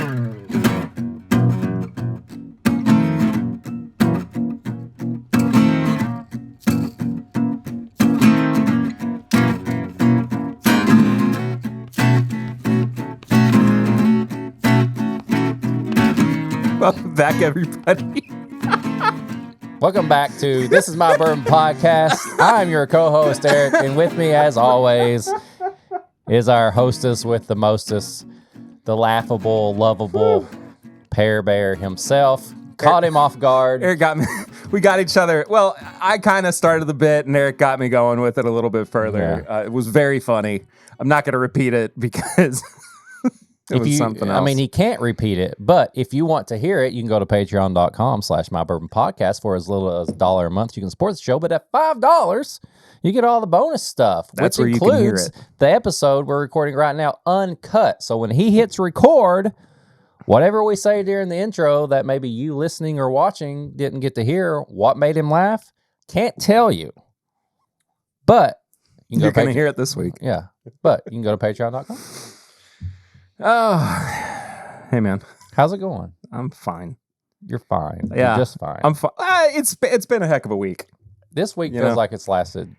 Welcome back, everybody. Welcome back to This Is My Bourbon Podcast. I'm your co-host, Eric, and with me, as always, is our hostess with the mostest, the laughable, lovable Pear Bear himself. Caught him off guard. Eric got me. We got each other. Well, I kind of started the bit, and Eric got me going with it a little bit further. Yeah. It was very funny. I'm not going to repeat it because it was something else. I mean, he can't repeat it, but if you want to hear it, you can go to patreon.com/mybourbonpodcast for as little as $1 a month. You can support the show, but at $5, you get all the bonus stuff, That's which where you can hear includes it. the episode we're recording right now uncut. So when he hits record, whatever we say during the intro that maybe you listening or watching didn't get to hear, what made him laugh, can't tell you. But you can You're go going to hear it this week. Yeah, but you can go to patreon.com. Oh, hey, man. How's it going? I'm fine. You're fine. Yeah. You're just fine. I'm fine. It's been a heck of a week. This week You feels know? like it's lasted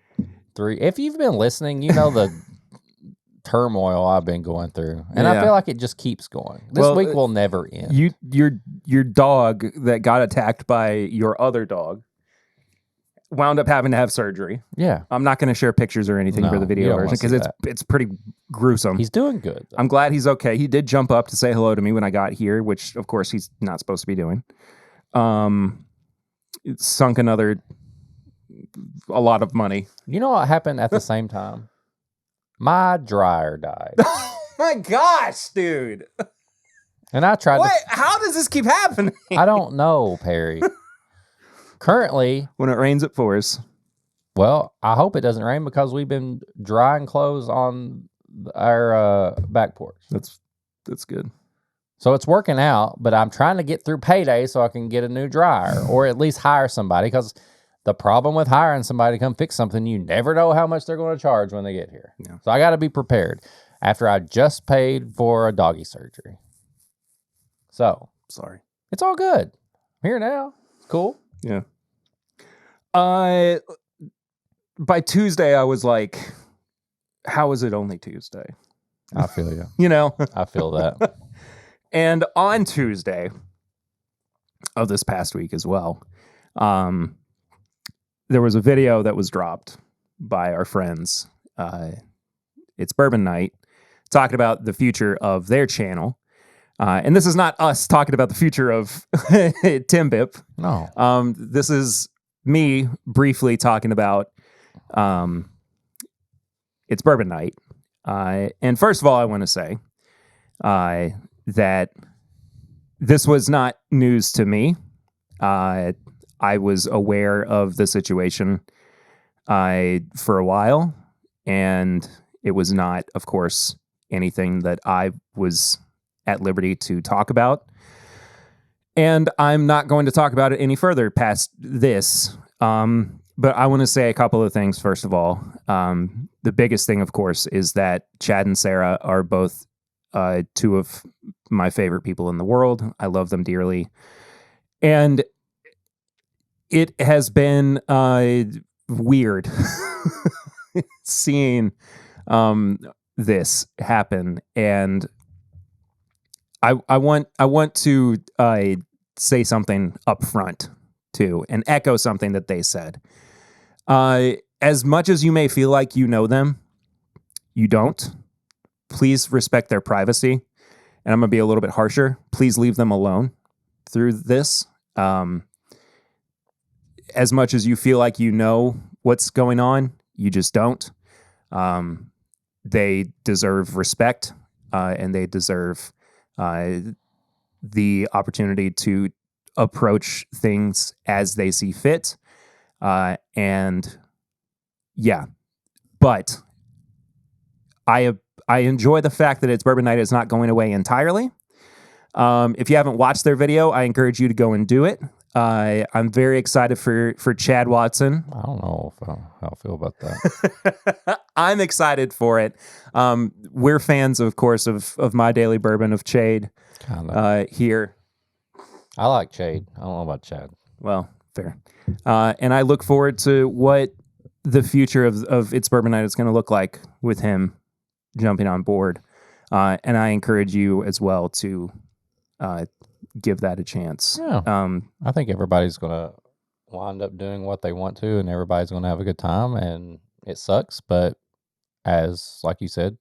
3. If you've been listening, you know the turmoil I've been going through, and I Yeah. feel like it just keeps going. This Well, week will never end. Your dog that got attacked by your other dog wound up having to have surgery. Yeah, I'm not going to share pictures or anything for No, the you video don't version wanna because see it's pretty gruesome. he's doing good. though. I'm glad he's okay. He did jump up to say hello to me when I got here, which of course he's not supposed to be doing. It sunk a lot of money. You know what happened at the same time? My dryer died, My gosh, dude! and I tried Wait, how does this keep happening? to. I don't know, Perry. Currently, When it rains, it pours. well, I hope it doesn't rain because we've been drying clothes on our back porch. That's good. So it's working out, but I'm trying to get through payday so I can get a new dryer or at least hire somebody, because the problem with hiring somebody to come fix something, you never know how much they're going to charge when they get here. Yeah. So I got to be prepared after I just paid for a doggy surgery. So Sorry. it's all good. I'm here now. It's cool. Yeah. By Tuesday, I was like, how is it only Tuesday? I feel you. You know? I feel that. And on Tuesday of this past week as well, there was a video that was dropped by our friends. It's Bourbon Night, talking about the future of their channel. And this is not us talking about the future of Tim Bip. No. This is me briefly talking about It's Bourbon Night. And first of all, I want to say that this was not news to me. I was aware of the situation for a while, and it was not, of course, anything that I was at liberty to talk about. And I'm not going to talk about it any further past this. But I want to say a couple of things, first of all. The biggest thing, of course, is that Chad and Sarah are both two of my favorite people in the world. I love them dearly. And it has been weird seeing this happen. And I want to say something up front, too, and echo something that they said. As much as you may feel like you know them, you don't. Please respect their privacy. And I'm going to be a little bit harsher. Please leave them alone through this. As much as you feel like you know what's going on, you just don't. They deserve respect, and they deserve the opportunity to approach things as they see fit. And yeah, but I enjoy the fact that It's Bourbon Night is not going away entirely. If you haven't watched their video, I encourage you to go and do it. I'm very excited for Chad Watson. I don't know how I feel about that. I'm excited for it. We're fans, of course, of My Daily Bourbon, of Chade. here. I like Chade. I don't know about Chad. Well, fair. And I look forward to what the future of It's Bourbon Night is going to look like with him jumping on board. And I encourage you as well to give that a chance. Yeah. I think everybody's going to wind up doing what they want to, and everybody's going to have a good time. And it sucks, but as, like you said,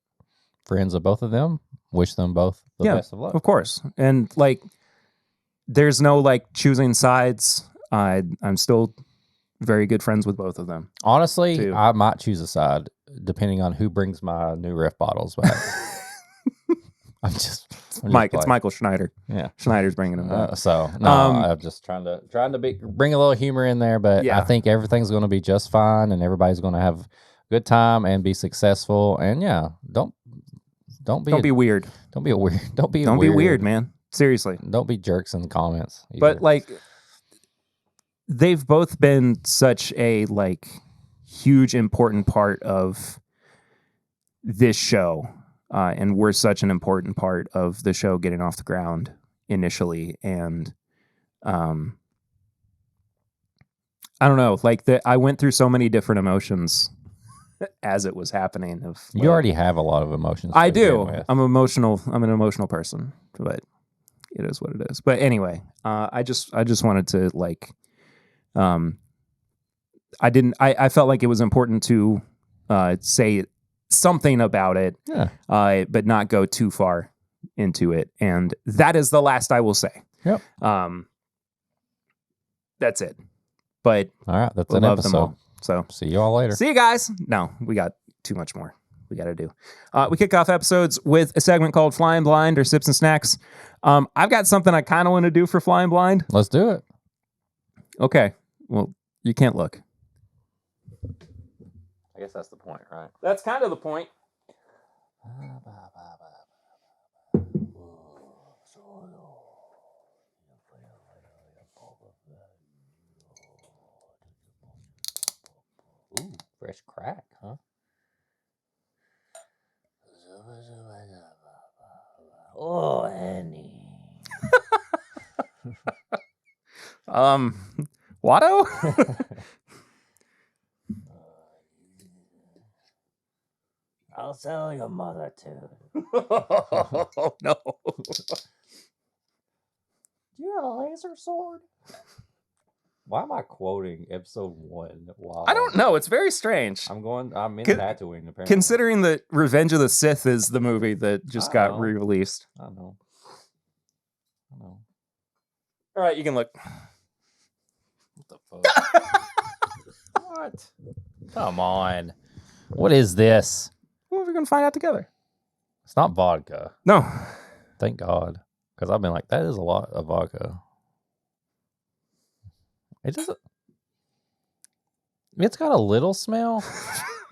friends of both of them, wish them both the best of luck. Of course. And like, there's no like choosing sides. I'm still very good friends with both of them. Honestly, too. I might choose a side depending on who brings my new riff bottles back. I'm just Mike. playing. It's Michael Schneider. Yeah, Schneider's bringing them back. I'm just trying to bring a little humor in there, but Yeah. I think everything's going to be just fine, and everybody's going to have a good time and be successful. And yeah, don't be weird. Don't be weird. Don't be weird, man. Seriously. Don't be jerks in the comments. Either. But like, they've both been such a like huge important part of this show, and we're such an important part of the show getting off the ground initially. And I don't know, like I went through so many different emotions as it was happening. You already have a lot of emotions. I do. I'm emotional. I'm an emotional person, but it is what it is. But anyway, I just wanted to like, I felt like it was important to say something about it, but not go too far into it. And that is the last I will say. Yep. That's it. But all right, that's an episode. Them all. So see you all later. See you guys. No, we got too much more we got to do. We kick off episodes with a segment called Flying Blind or Sips and Snacks. I've got something I kind of want to do for Flying Blind. Let's do it. Okay. Well, you can't look. I guess that's the point, right? That's kind of the point. Ooh, fresh crack, huh? Oh, Annie. Watto? I'll sell your mother too. Oh, no. Do you have a laser sword? Why am I quoting episode 1? Wow. I don't know. It's very strange. I'm in Tatooine, apparently. Considering that Revenge of the Sith is the movie that just got re-released. I know. All right, you can look. What the fuck? What? Come on. What is this? Well, we're going to find out together. It's not vodka. No. Thank God. Because I've been like, that is a lot of vodka. It doesn't. It's got a little smell.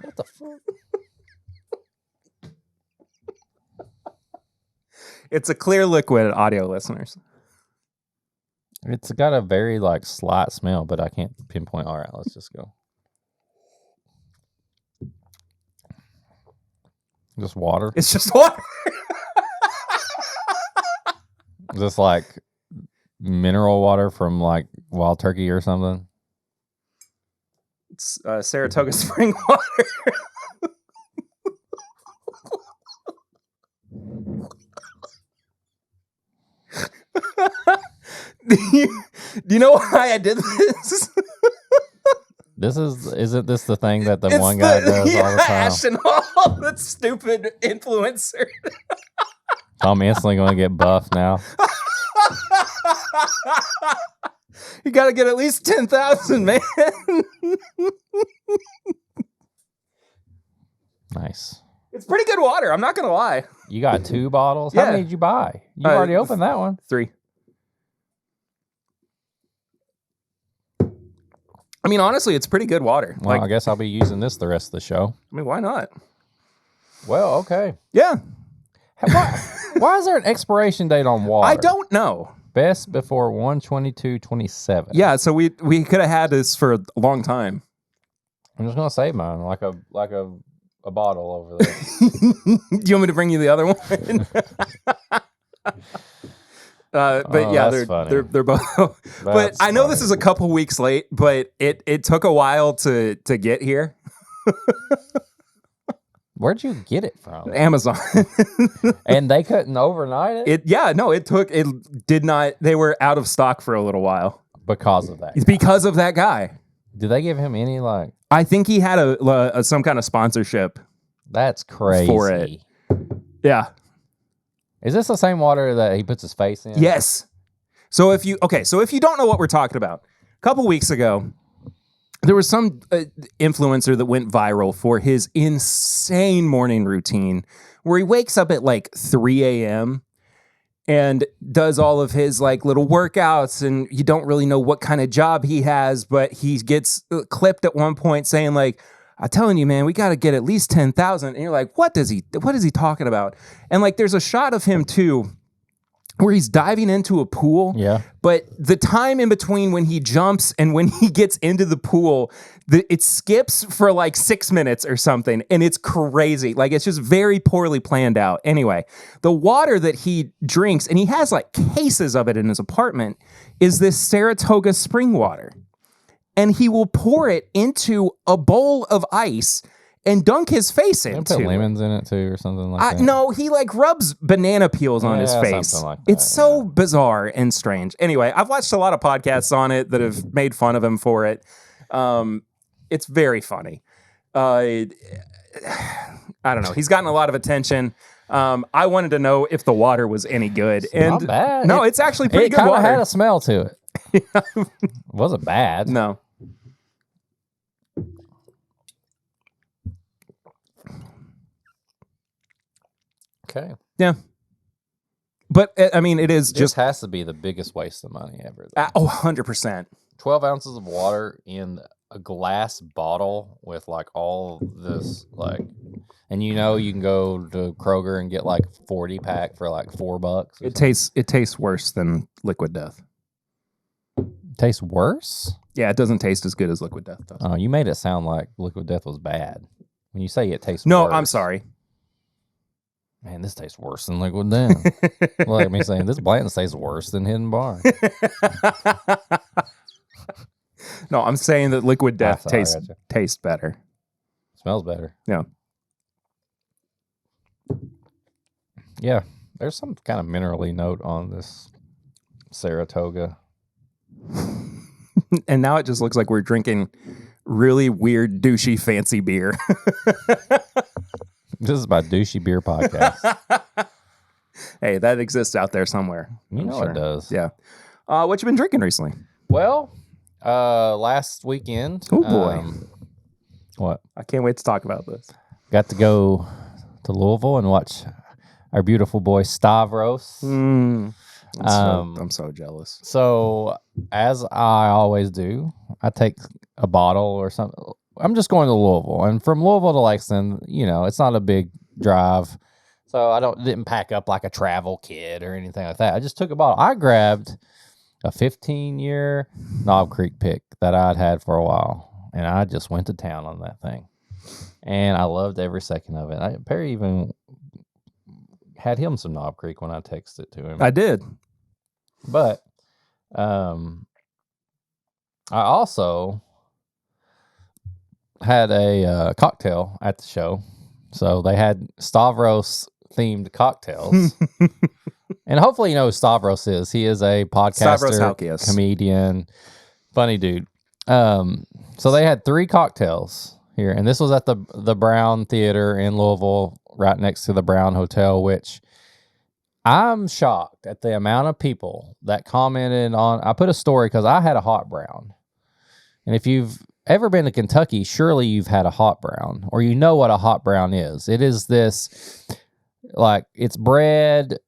What the fuck? It's a clear liquid, audio listeners. It's got a very like slight smell, but I can't pinpoint. All right, let's just go. Just water. It's just water. Just like mineral water from like Wild Turkey or something. It's Saratoga spring water. Do you know why I did this? Isn't this the thing that the one guy does all the time? Ashton Hall, that stupid influencer. I'm instantly going to get buff now. You got to get at least 10,000, man. Nice. It's pretty good water. I'm not going to lie. You got 2 bottles? How many did you buy? You already opened that one. 3. I mean, honestly, it's pretty good water. Well, I guess I'll be using this the rest of the show. I mean, why not? Well, okay. Yeah. Why is there an expiration date on water? I don't know. Best before 1/22/27. Yeah, so we could have had this for a long time. I'm just gonna save mine like a bottle over there. Do you want me to bring you the other one? But yeah, that's funny. they're both. But That's I know this funny. is a couple weeks late, but it took a while to get here. Where'd you get it from? Amazon. And they couldn't overnight it? It did not. They were out of stock for a little while Because of that. It's because of that guy. Did they give him any, like... I think he had a some kind of sponsorship. That's crazy. For it. Yeah. Is this the same water that he puts his face in? Yes. So if you don't know what we're talking about, a couple weeks ago, there was some influencer that went viral for his insane morning routine where he wakes up at like 3 a.m. and does all of his like little workouts, and you don't really know what kind of job he has, but he gets clipped at one point saying like, "I'm telling you, man, we got to get at least 10,000." And you're like, what is he talking about? And like, there's a shot of him too, where he's diving into a pool. Yeah. But the time in between when he jumps and when he gets into the pool, it skips for like 6 minutes or something. And it's crazy. Like, it's just very poorly planned out. Anyway, the water that he drinks, and he has like cases of it in his apartment, is this Saratoga spring water. And he will pour it into a bowl of ice and dunk his face They into put it. lemons in it too or something like that. No, he like rubs banana peels on his face. something like that, It's so bizarre and strange. Anyway, I've watched a lot of podcasts on it that have made fun of him for it. It's very funny. I don't know. He's gotten a lot of attention. I wanted to know if the water was any good. Not bad. No, it's actually pretty It good kind of water. had a smell to it. It wasn't bad. No. Okay. Yeah. But, I mean, it is This just... has to be the biggest waste of money ever. though. 100%. 12 ounces of water in a glass bottle with like all this like, and you know you can go to Kroger and get like 40 pack for like $4. It tastes worse than Liquid Death. Tastes worse? Yeah, it doesn't taste as good as Liquid Death does. Oh, you made it sound like Liquid Death was bad. When you say it tastes No, worse. I'm sorry. Man, this tastes worse than Liquid Death. Like me saying this Blanton tastes worse than Hidden Bar. No, I'm saying that Liquid Death sorry, I tastes better. Smells better. Yeah. Yeah, there's some kind of minerally note on this Saratoga. And now it just looks like we're drinking really weird, douchey, fancy beer. This is my douchey beer podcast. Hey, that exists out there somewhere. You I'm know sure. it does. Yeah. What you been drinking recently? Well, last weekend. Oh, boy. What? I can't wait to talk about this. Got to go to Louisville and watch our beautiful boy Stavros. I'm so jealous. So, as I always do, I take a bottle or something. I'm just going to Louisville, and from Louisville to Lexington, you know, it's not a big drive. So I didn't pack up like a travel kit or anything like that. I just took a bottle. I grabbed a 15-year Knob Creek pick that I'd had for a while, and I just went to town on that thing. And I loved every second of it. Perry even had him some Knob Creek when I texted it to him. I did. But I also had a cocktail at the show. So they had Stavros-themed cocktails. And hopefully you know who Stavros is. He is a podcaster, comedian, funny dude. So they had 3 cocktails here. And this was at the Brown Theater in Louisville, right next to the Brown Hotel, which I'm shocked at the amount of people that commented on. I put a story because I had a hot brown. And if you've ever been to Kentucky, surely you've had a hot brown, or you know what a hot brown is. It is this, like, it's bread,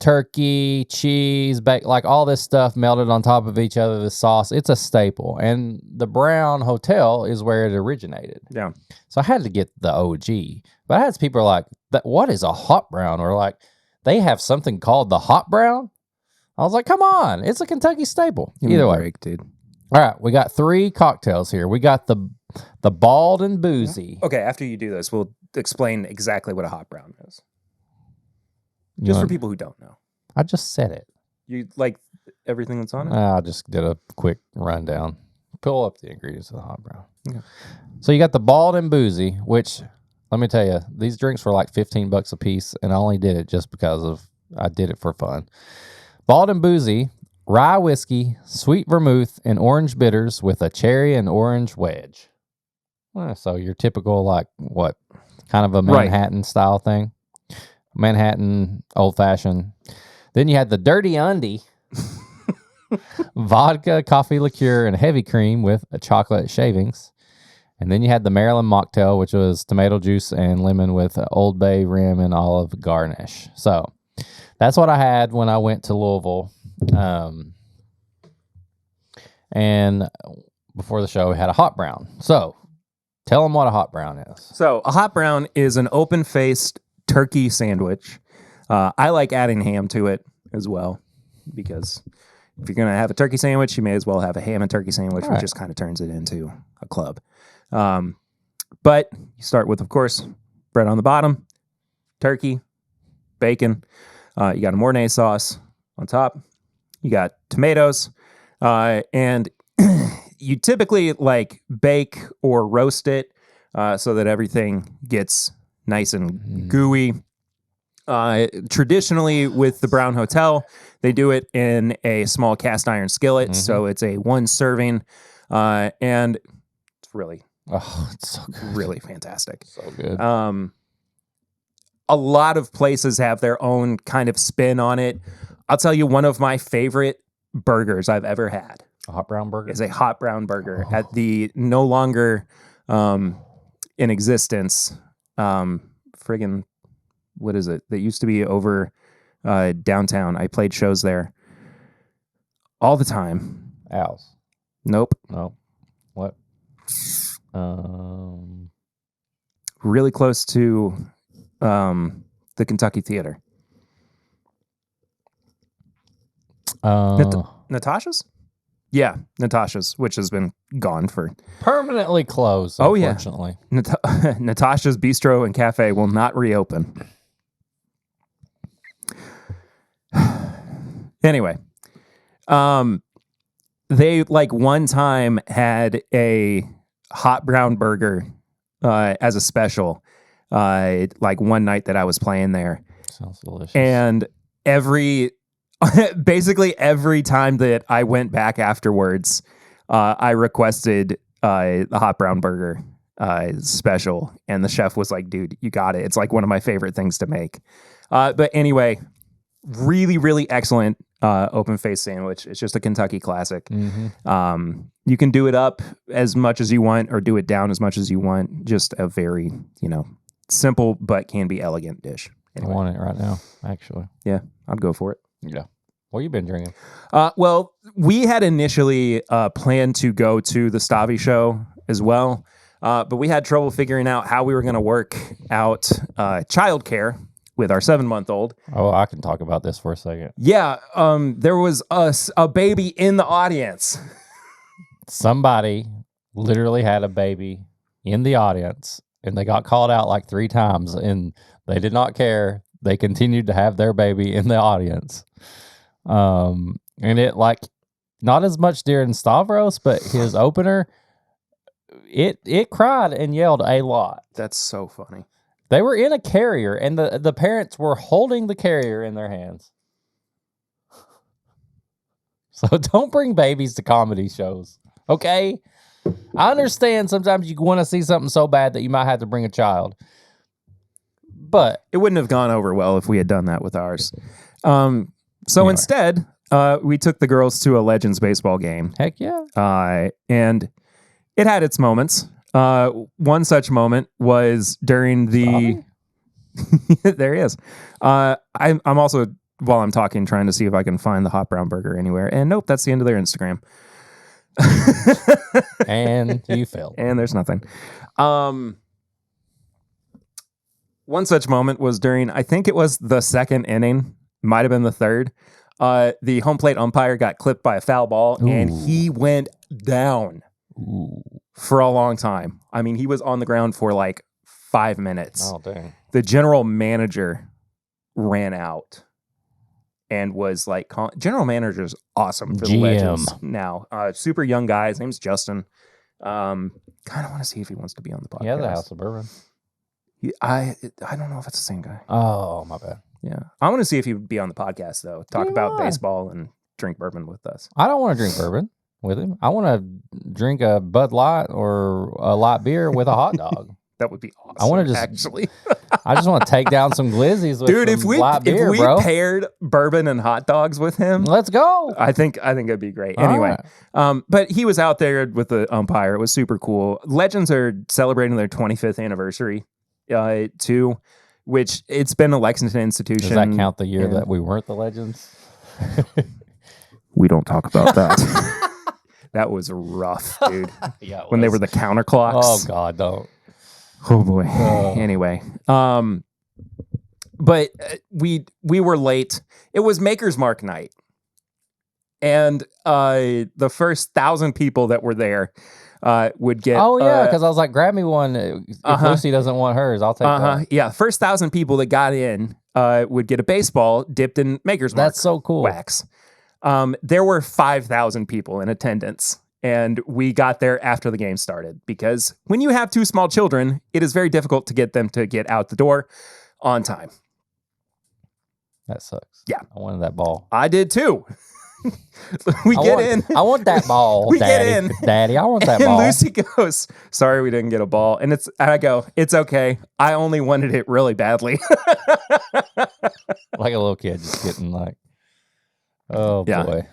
turkey, cheese, like all this stuff melted on top of each other, the sauce. It's a staple. And the Brown Hotel is where it originated. Yeah. So I had to get the OG. But I had people like, what is a hot brown? Or like, they have something called the hot brown? I was like, come on, it's a Kentucky staple. Either way. Break, dude. All right, we got 3 cocktails here. We got the Bald and Boozy. Okay, after you do this, we'll explain exactly what a hot brown is. Just for people who don't know. I just said it. You like everything that's on it? I just did a quick rundown. Pull up the ingredients of the hot brown. Okay. So you got the Bald and Boozy, which, let me tell you, these drinks were like $15 a piece, and I only did it just because I did it for fun. Bald and Boozy, rye whiskey, sweet vermouth, and orange bitters with a cherry and orange wedge. So your typical, like, what, kind of a Manhattan style thing? Manhattan, old-fashioned. Then you had the Dirty Undie, vodka, coffee liqueur, and heavy cream with chocolate shavings. And then you had the Maryland Mocktail, which was tomato juice and lemon with Old Bay rim and olive garnish. So that's what I had when I went to Louisville. And before the show, we had a hot brown. So tell them what a hot brown is. So a hot brown is an open-faced turkey sandwich. I like adding ham to it as well, because if you're going to have a turkey sandwich, you may as well have a ham and turkey sandwich, which just kind of turns it into a club. But you start with, of course, bread on the bottom, turkey, bacon. You got a Mornay sauce on top. You got tomatoes, and you typically like bake or roast it so that everything gets nice and gooey. Traditionally with the Brown Hotel, they do it in a small cast iron skillet. So it's a one serving, and it's really, it's so good. Really fantastic. So good. A lot of places have their own kind of spin on it. I'll tell you, one of my favorite burgers I've ever had. A hot brown burger? Is a hot brown burger at the no longer in existence. Friggin', what is it? That used to be over downtown. I played shows there all the time. Al's. Nope. No. What? Really close to the Kentucky Theater. Natasha's? Yeah, Natasha's, which has been gone for... Permanently closed, unfortunately. Natasha's Bistro and Cafe will not reopen. Anyway, they like one time had a hot brown burger as a special, like one night that I was playing there. Sounds delicious. And basically every time that I went back afterwards, I requested the hot brown burger special, and the chef was like, dude, you got it. It's like one of my favorite things to make. But anyway, really, really excellent open face sandwich. It's just a Kentucky classic. You can do it up as much as you want or do it down as much as you want. Just a very, simple but can be elegant dish. Anyway. I want it right now, actually. Yeah, I'd go for it. Yeah. What you been drinking? Well, we had initially planned to go to the Stavi show as well, but we had trouble figuring out how we were going to work out childcare with our 7-month-old. Oh, I can talk about this for a second. Yeah, there was a baby in the audience. Somebody literally had a baby in the audience, and they got called out like 3 times, and they did not care. They continued to have their baby in the audience. And it, like, not as much during Stavros, but his opener, it cried and yelled a lot. That's so funny. They were in a carrier, and the parents were holding the carrier in their hands. So don't bring babies to comedy shows, okay? I understand sometimes you want to see something so bad that you might have to bring a child. But it wouldn't have gone over well if we had done that with ours. So instead, we took the girls to a Legends baseball game. Heck yeah. And it had its moments. One such moment was during the... There he is. I'm also, while I'm talking, trying to see if I can find the hot brown burger anywhere. And nope, that's the end of their Instagram. And you failed. And there's nothing. One such moment was during, I think it was the 2nd inning, might have been the 3rd. The home plate umpire got clipped by a foul ball, and he went down for a long time. I mean, he was on the ground for like 5 minutes. Oh, dang. The general manager ran out and was like general manager's awesome for the GM. Legends now. Super young guy. His name's Justin. Kind of want to see if he wants to be on the podcast. Yeah, the House of Bourbon. I don't know if it's the same guy. Oh, my bad. Yeah, I want to see if he would be on the podcast though. Talk about baseball and drink bourbon with us. I don't want to drink bourbon with him. I want to drink a Bud Light or a light beer with a hot dog. That would be awesome. I want to actually. I just want to take down some glizzies with Dude, some light beer, if we bro. paired bourbon and hot dogs with him, Let's go. I think it'd be great. Anyway, but he was out there with the umpire. It was super cool. Legends are celebrating their 25th anniversary, too, which it's been a Lexington institution. Does that count the year that we weren't the Legends? We don't talk about that. That was rough, dude. Yeah, when they were the counterclocks. Oh God, don't. Oh boy. Anyway, but we were late. It was Maker's Mark night, and the first 1,000 people that were there would get. Oh yeah, because I was like, grab me one. If Lucy doesn't want hers, I'll take that. Yeah, first 1,000 people that got in would get a baseball dipped in Maker's Mark. That's so cool. Wax. There were 5,000 people in attendance. And we got there after the game started because when you have 2 small children, it is very difficult to get them to get out the door on time. That sucks. Yeah. I wanted that ball. I did too. I want that ball, we Daddy. get in. Daddy, I want that and ball. Lucy goes, sorry, we didn't get a ball. And I go, it's okay. I only wanted it really badly. Like a little kid just getting like, oh boy.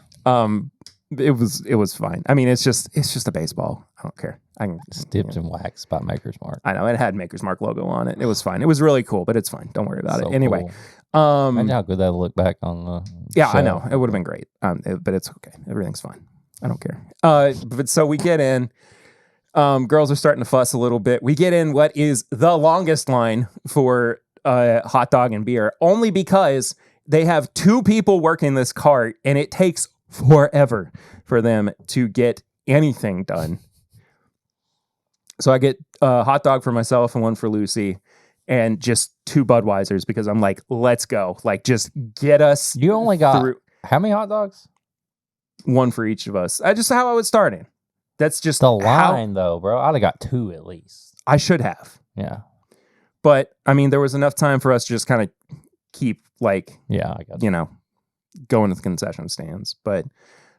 It was fine. I mean, it's just a baseball. I don't care. It's dipped in wax by Maker's Mark. I know it had Maker's Mark logo on it. It was fine. It was really cool, but it's fine. Don't worry about it. Anyway, cool. Imagine how good that'll look back on the yeah, show. I know it would have been great. But it's okay. Everything's fine. I don't care. But so we get in. Girls are starting to fuss a little bit. We get in what is the longest line for hot dog and beer, only because they have 2 people working this cart, and it takes forever for them to get anything done. So I get a hot dog for myself and one for Lucy and just 2 Budweisers because I'm like, let's go. Like, just get us. You only got how many hot dogs? 1 for each of us. Just how I was starting. That's just the line though, bro. I'd have got 2 at least. I should have. Yeah. But I mean, there was enough time for us to just kind of keep like, yeah, I got going to the concession stands. But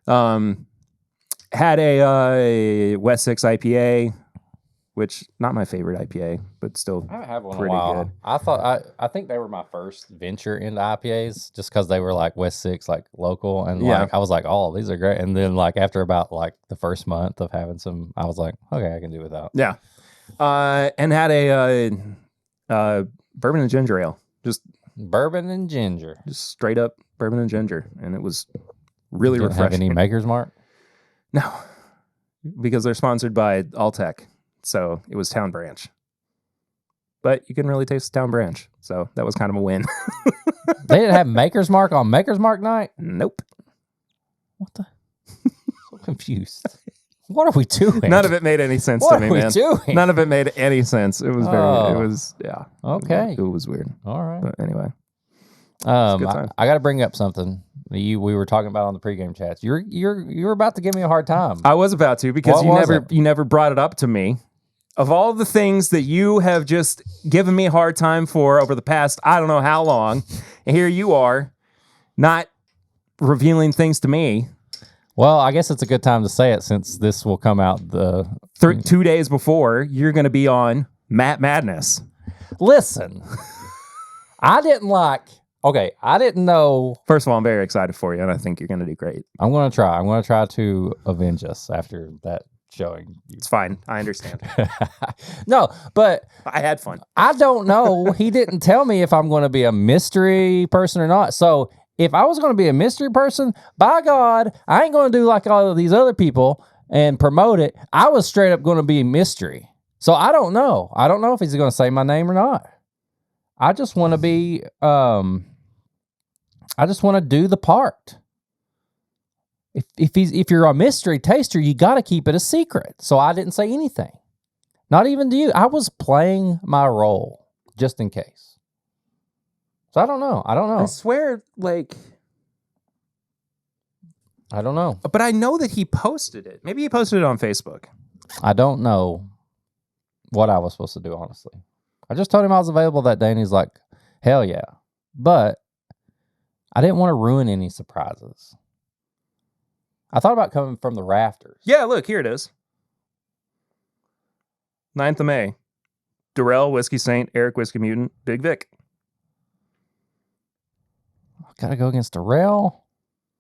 had a West 6 IPA, which not my favorite IPA, but still I haven't had one pretty in a while. good. I think they were my first venture into IPAs just because they were like West 6, like local. And Yeah. like I was like, oh, these are great. And then like after about like the first month of having some, I was like, okay, I can do without. Yeah. And had a bourbon and ginger ale. Just Bourbon and ginger. Just straight up bourbon and ginger. And it was really Didn't refreshing. have any Maker's Mark? No. Because they're sponsored by Alltech. So it was Town Branch. But you couldn't really taste the Town Branch. So that was kind of a win. They didn't have Maker's Mark on Maker's Mark night? Nope. What the? So confused. What are we doing? None of it made any sense What to me, are we man. doing? None of it made any sense. It was yeah. Okay. It was weird. All right. But anyway. Good time. I got to bring up something we were talking about on the pregame chats. You're about to give me a hard time. I was about to because you never brought it up to me. Of all the things that you have just given me a hard time for over the past, I don't know how long, and here you are, not revealing things to me. Well, I guess it's a good time to say it since this will come out 2 days before you're going to be on Matt Madness. Listen, I didn't know. First of all, I'm very excited for you, and I think you're going to do great. I'm going to try. I'm going to try to avenge us after that showing. It's fine. I understand. No, but I had fun. I don't know. He didn't tell me if I'm going to be a mystery person or not. So if I was going to be a mystery person, by God, I ain't going to do like all of these other people and promote it. I was straight up going to be mystery. So I don't know. I don't know if he's going to say my name or not. I just want to be, I just want to do the part. If you're a mystery taster, you got to keep it a secret. So I didn't say anything. Not even to you. I was playing my role just in case. So I don't know. I swear, like, I don't know. But I know that he posted it. Maybe he posted it on Facebook. I don't know what I was supposed to do, honestly. I just told him I was available that day, and he's like, hell yeah. But I didn't want to ruin any surprises. I thought about coming from the rafters. Yeah, look, here it is. 9th of May. Darrell, Whiskey Saint, Eric, Whiskey Mutant, Big Vic. Gotta go against Darrell.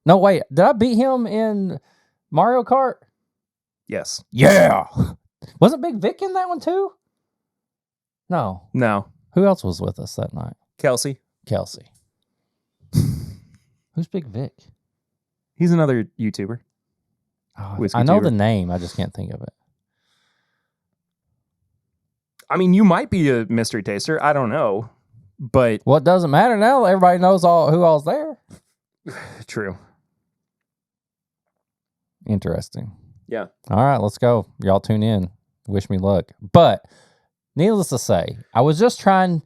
No, wait. Did I beat him in Mario Kart? Yes. Yeah. Wasn't Big Vic in that one too? No. No. Who else was with us that night? Kelsey. Who's Big Vic? He's another YouTuber. Oh, I know the name. I just can't think of it. I mean, you might be a mystery taster. I don't know. But well, it doesn't matter now. Everybody knows who all's there. True. Interesting. Yeah. All right, let's go. Y'all tune in. Wish me luck. But needless to say, I was just trying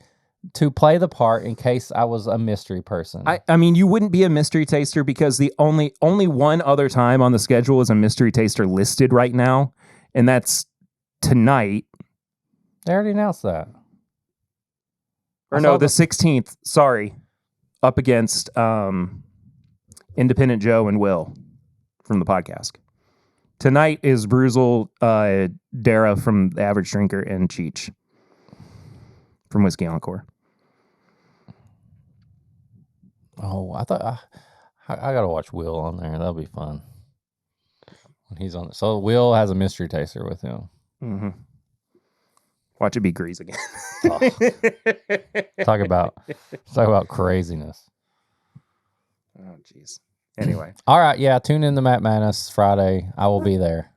to play the part in case I was a mystery person. I mean, you wouldn't be a mystery taster because the only one other time on the schedule is a mystery taster listed right now, and that's tonight. They already announced that. Or no, the 16th. Sorry. Up against Independent Joe and Will from the podcast. Tonight is Bruzel, Dara from The Average Drinker, and Cheech from Whiskey Encore. Oh, I thought I got to watch Will on there. That'll be fun. When he's on. So Will has a mystery taster with him. Mm-hmm. Watch it be Grease again. Oh. Talk about craziness. Oh, jeez. Anyway. All right, yeah, tune in to Matt Madness Friday. I will be there.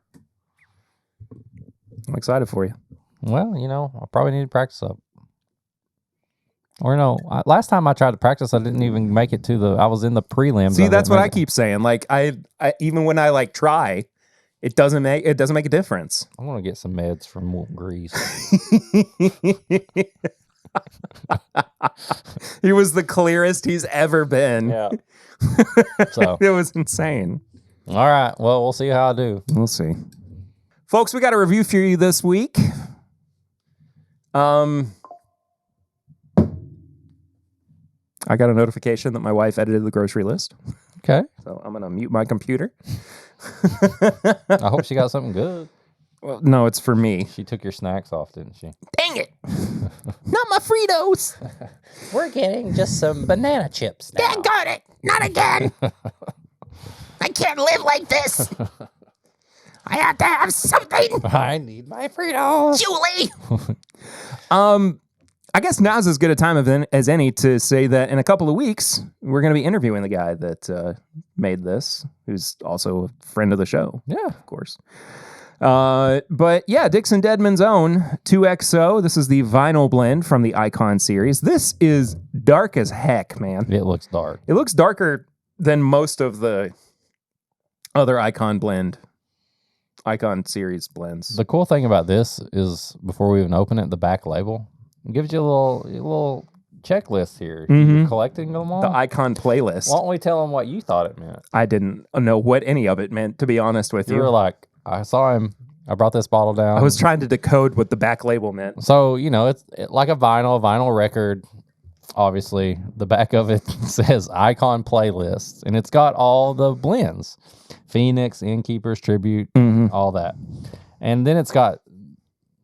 I'm excited for you. Well, I probably need to practice up. Or no, last time I tried to practice, I didn't even make it to I was in the prelims. See, that's what I keep saying. Like I even when I try, it doesn't make a difference. I'm gonna get some meds from Grease. He was the clearest he's ever been. Yeah. So it was insane. All right. Well, we'll see how I do. We'll see. Folks, we got a review for you this week. I got a notification that my wife edited the grocery list. Okay. So I'm going to mute my computer. I hope she got something good. Well, no, it's for me. She took your snacks off, didn't she? Dang it. Not my Fritos. We're getting just some banana chips now. Got it. Not again. I can't live like this. I have to have something. I need my Fritos. Julie. I guess now's as good a time as any to say that in a couple of weeks, we're going to be interviewing the guy that made this, who's also a friend of the show. Yeah. Of course. But yeah, Dixon Dedman's own 2XO. This is the vinyl blend from the Icon series. This is dark as heck, man. It looks dark. It looks darker than most of the other Icon series blends. The cool thing about this is before we even open it, the back label gives you a little checklist here. Mm-hmm. You're collecting them all. The Icon playlist. Why don't we tell them what you thought it meant? I didn't know what any of it meant, to be honest with you. You were like, I saw him. I brought this bottle down. I was trying to decode what the back label meant. So, it's like a vinyl record. Obviously, the back of it says Icon Playlist, and it's got all the blends. Phoenix, Innkeeper's Tribute, all that. And then it's got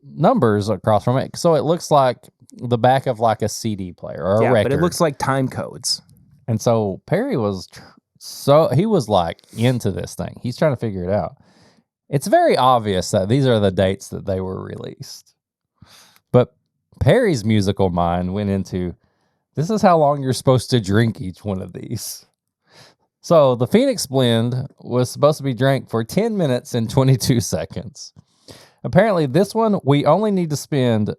numbers across from it. So it looks like the back of like a CD player or a record. But it looks like time codes. And so Perry was he was like into this thing. He's trying to figure it out. It's very obvious that these are the dates that they were released. But Perry's musical mind went into, this is how long you're supposed to drink each one of these. So the Phoenix blend was supposed to be drank for 10 minutes and 22 seconds. Apparently this one, we only need to spend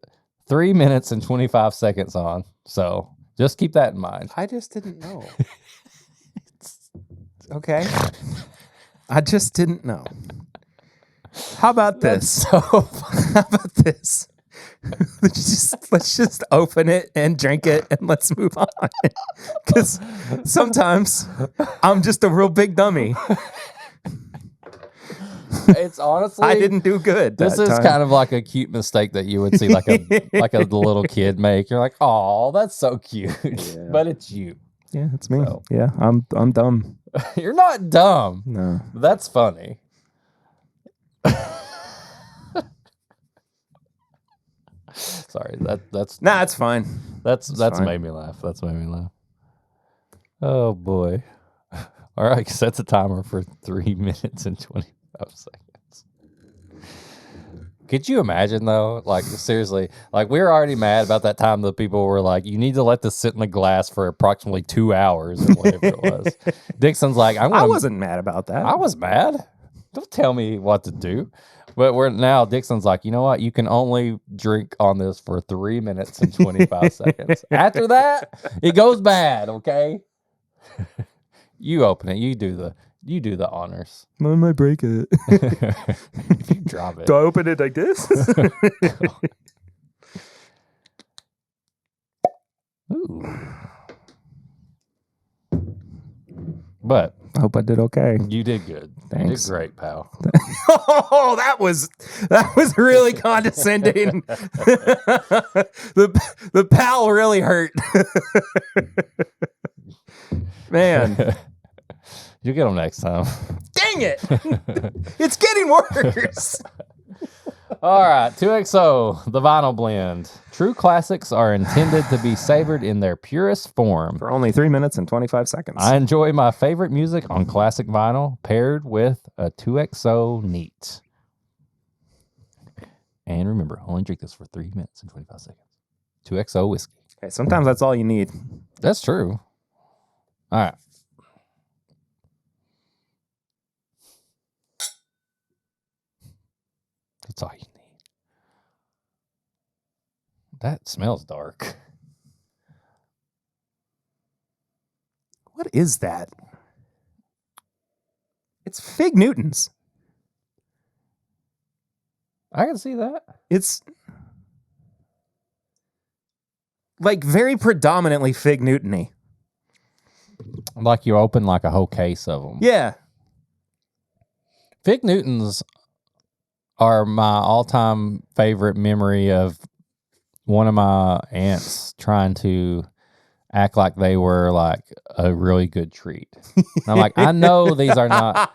3 minutes and 25 seconds on. So just keep that in mind. I just didn't know. Okay. I just didn't know. How about this? How about this? Let's just open it and drink it and let's move on. Because sometimes I'm just a real big dummy. It's honestly, I didn't do good. This is kind of like a cute mistake that you would see like a little kid make. You're like, oh, that's so cute, but it's you. Yeah, it's me. So. Yeah, I'm dumb. You're not dumb. No, that's funny. Sorry, that's it's fine. That's fine. Made me laugh. That's made me laugh. Oh boy. All right, set the timer for 3 minutes and 25 seconds. Could you imagine though? Like seriously, like we were already mad about that time the people were like, you need to let this sit in the glass for approximately 2 hours or whatever it was. Dixon's like, I wasn't mad about that. I was mad. Don't tell me what to do. But Dixon's like, you know what? You can only drink on this for 3 minutes and 25 seconds. After that, it goes bad, okay? You open it. You do the honors. I might break it. You drop it. Do I open it like this? Ooh. But I hope I did okay. You did good. Thanks. You did great, pal. Oh, that was really condescending. The pal really hurt. Man. You'll get them next time. Dang it. It's getting worse. All right, 2XO, the vinyl blend. True classics are intended to be savored in their purest form. For only 3 minutes and 25 seconds. I enjoy my favorite music on classic vinyl paired with a 2XO neat. And remember, only drink this for 3 minutes and 25 seconds. 2XO whiskey. Okay, sometimes that's all you need. That's true. All right. That's all you need. That smells dark. What is that? It's Fig Newtons. I can see that. It's like very predominantly Fig Newton-y. Like you open like a whole case of them. Yeah. Fig Newtons are my all-time favorite memory of one of my aunts trying to act like they were like a really good treat. And I'm like, I know these are not.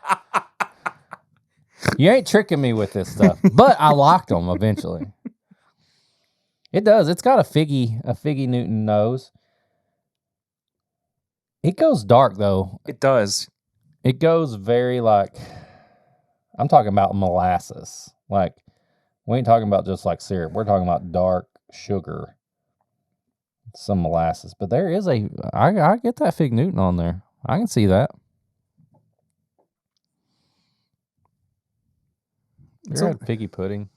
You ain't tricking me with this stuff. But I locked them eventually. It does. It's got a figgy Newton nose. It goes dark though. It does. It goes very like, I'm talking about molasses. Like, we ain't talking about just like syrup. We're talking about dark sugar. Some molasses. But there is I get that Fig Newton on there. I can see that. You had figgy pudding?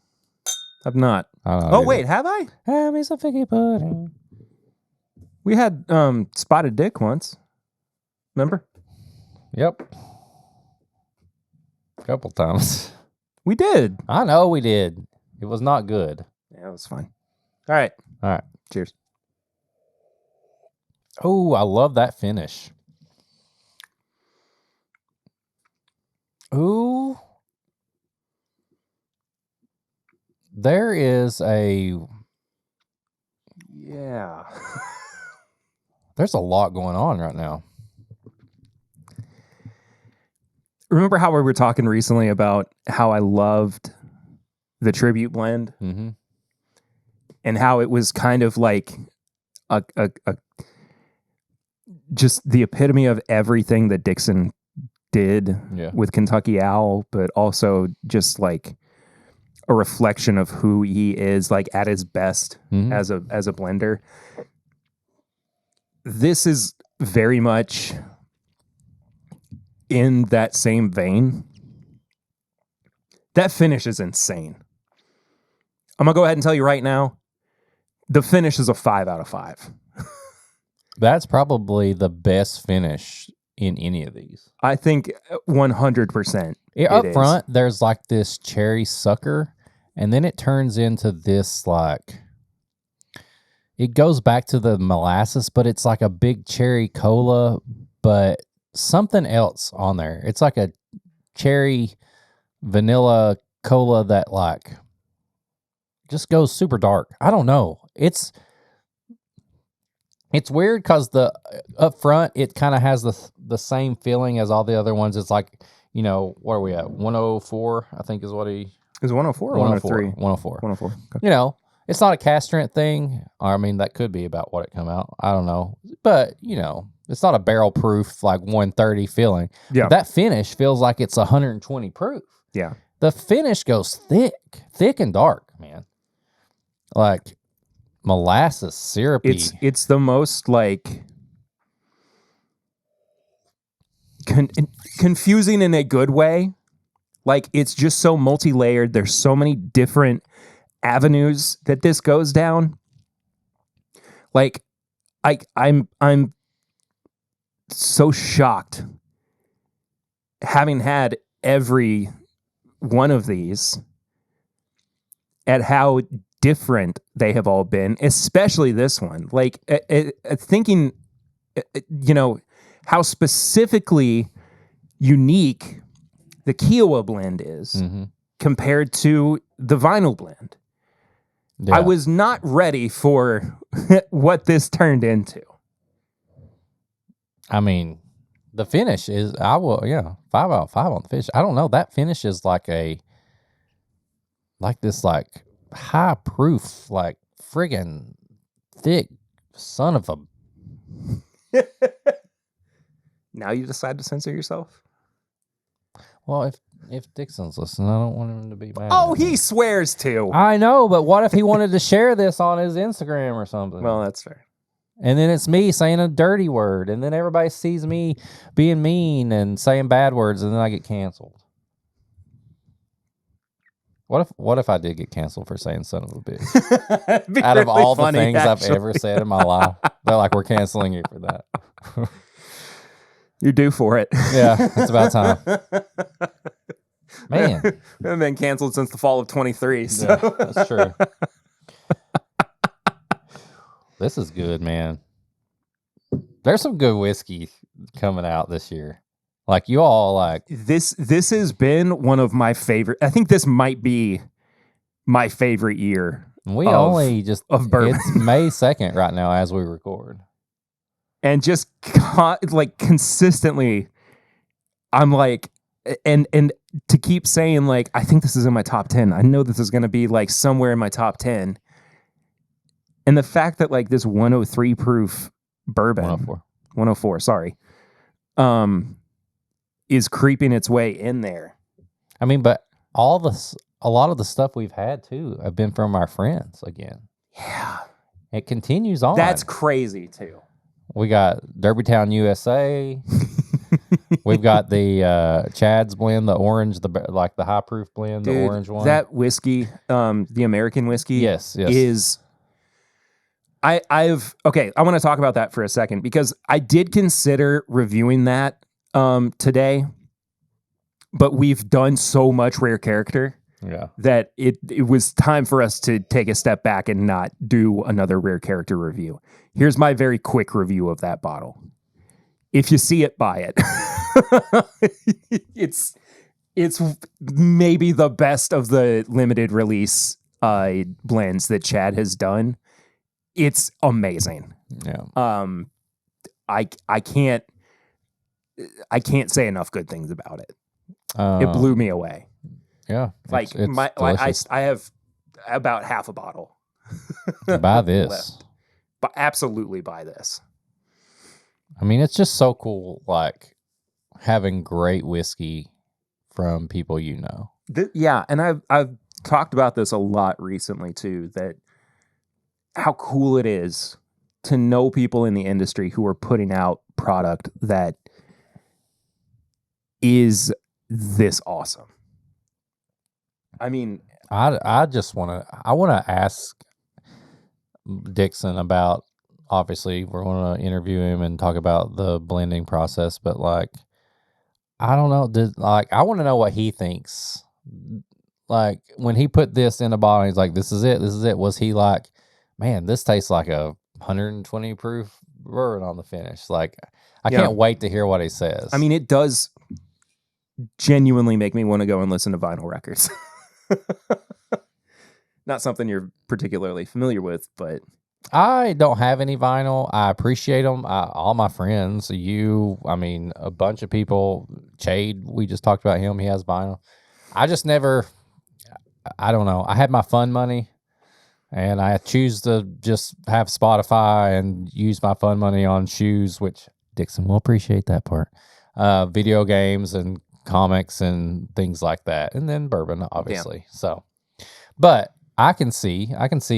I've not. Oh, wait, have I? Have me some figgy pudding. We had spotted dick once. Remember? Yep. A couple times. We did. I know we did. It was not good. Yeah, it was fine. All right. Cheers. Oh, I love that finish. Ooh. There is Yeah. There's a lot going on right now. Remember how we were talking recently about how I loved the tribute blend? Mm-hmm. And how it was kind of like a just the epitome of everything that Dixon did with Kentucky Owl, but also just like a reflection of who he is, like at his best as a blender. This is very much in that same vein. That finish is insane. I'm gonna go ahead and tell you right now, the finish is a 5 out of 5. That's probably the best finish in any of these. I think 100%. Up front, there's like this cherry sucker, and then it turns into this like, it goes back to the molasses, but it's like a big cherry cola, but something else on there. It's like a cherry, vanilla cola that like just goes super dark. I don't know. It's weird because the up front it kind of has the same feeling as all the other ones. It's like, you know, what are we at? 104, I think is what he Is it 104 or 103? 104. 104. Okay. You know, it's not a cast strength thing. Or, I mean, that could be about what it come out. I don't know. But, you know, it's not a barrel proof like 130 feeling. Yeah. But that finish feels like it's 120 proof. Yeah. The finish goes thick and dark, man. Like molasses syrupy. It's the most like confusing in a good way. Like it's just so multi-layered. There's so many different avenues that this goes down. Like I'm so shocked having had every one of these at how different they have all been, especially this one. Like thinking, you know, how specifically unique the Kiowa blend is compared to the vinyl blend. Yeah. I was not ready for what this turned into. I mean, the finish is, 5 out of 5 on the finish. I don't know. That finish is like this high proof, like friggin' thick son of a. Now you decide to censor yourself? Well, if Dixon's listening, I don't want him to be mad. Oh, he swears to. I know, but what if he wanted to share this on his Instagram or something? Well, that's fair. And then it's me saying a dirty word, and then everybody sees me being mean and saying bad words, and then I get canceled. What if I did get canceled for saying son of a bitch? Out of all the things I've ever said in my life, they're like, we're canceling you for that. You're due for it. Yeah, it's about time. Man. We haven't been canceled since the fall of 23. So. Yeah, that's true. This is good, man. There's some good whiskey coming out this year. Like you all like this has been one of my favorite. I think this might be my favorite year. We only just of bourbon. It's May 2nd right now as we record. And just like consistently I'm like and to keep saying like I think this is in my top 10. I know this is going to be like somewhere in my top 10. And the fact that like this 103 proof bourbon 104, sorry. Is creeping its way in there. I mean, but a lot of the stuff we've had too have been from our friends again. Yeah. It continues on. That's crazy too. We got Derbytown, USA. We've got the Chad's blend, the orange, the high proof blend, dude, the orange one. That whiskey, the American whiskey, yes. is. I want to talk about that for a second because I did consider reviewing that today, but we've done so much rare character that it was time for us to take a step back and not do another rare character review. Here's my very quick review of that bottle. If you see it, buy it. It's maybe the best of the limited release blends that Chad has done. It's amazing. Yeah. I can't say enough good things about it. It blew me away. Yeah. Like I have about half a bottle. Buy this. But absolutely buy this. I mean, it's just so cool, like having great whiskey from people you know. Yeah, and I've talked about this a lot recently too, that how cool it is to know people in the industry who are putting out product that is this awesome. I mean, I want to ask Dixon about, obviously we're going to interview him and talk about the blending process, but like, I don't know, I want to know what he thinks. Like when he put this in a bottle, he's like, this is it. Was he like, man, this tastes like a 120 proof bourbon on the finish? Like, I can't wait to hear what he says. I mean, it does. genuinely make me want to go and listen to vinyl records. Not something you're particularly familiar with, but I don't have any vinyl. I appreciate them. All my friends, a bunch of people, Chade, we just talked about him. He has vinyl. I just never, I don't know. I had my fun money, and I choose to just have Spotify and use my fun money on shoes, which Dixon will appreciate that part. Video games and comics and things like that. And then bourbon, obviously. Yeah. So, but I can see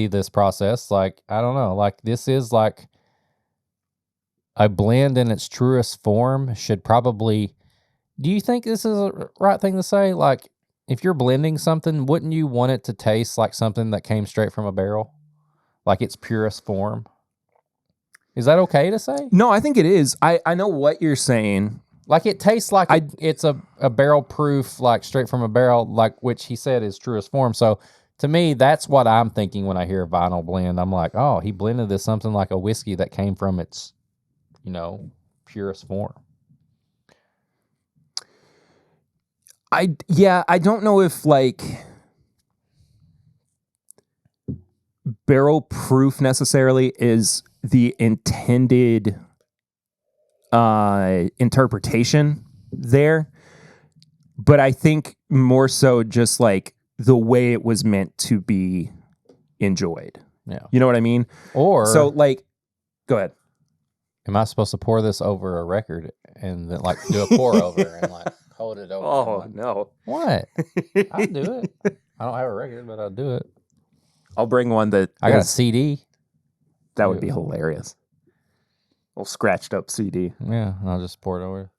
this process. Like, I don't know, like this is like a blend in its truest form should probably, do you think this is a right thing to say? Like, if you're blending something, wouldn't you want it to taste like something that came straight from a barrel? Like its purest form? Is that okay to say? No, I think it is. I know what you're saying. Like it tastes like it's a barrel proof, like straight from a barrel, like which he said is truest form. So to me, that's what I'm thinking when I hear vinyl blend. I'm like, oh, he blended this something like a whiskey that came from its, purest form. I don't know if like barrel proof necessarily is the intended interpretation there, but I think more so just like the way it was meant to be enjoyed. Yeah. You know what I mean? Or so like, go ahead. Am I supposed to pour this over a record and then like do a pour over and like hold it over? Oh, no. What? I'll do it. I don't have a record, but I'll do it. I'll bring one that I got a CD. That would be hilarious. A little scratched up CD. Yeah, I'll just pour it over.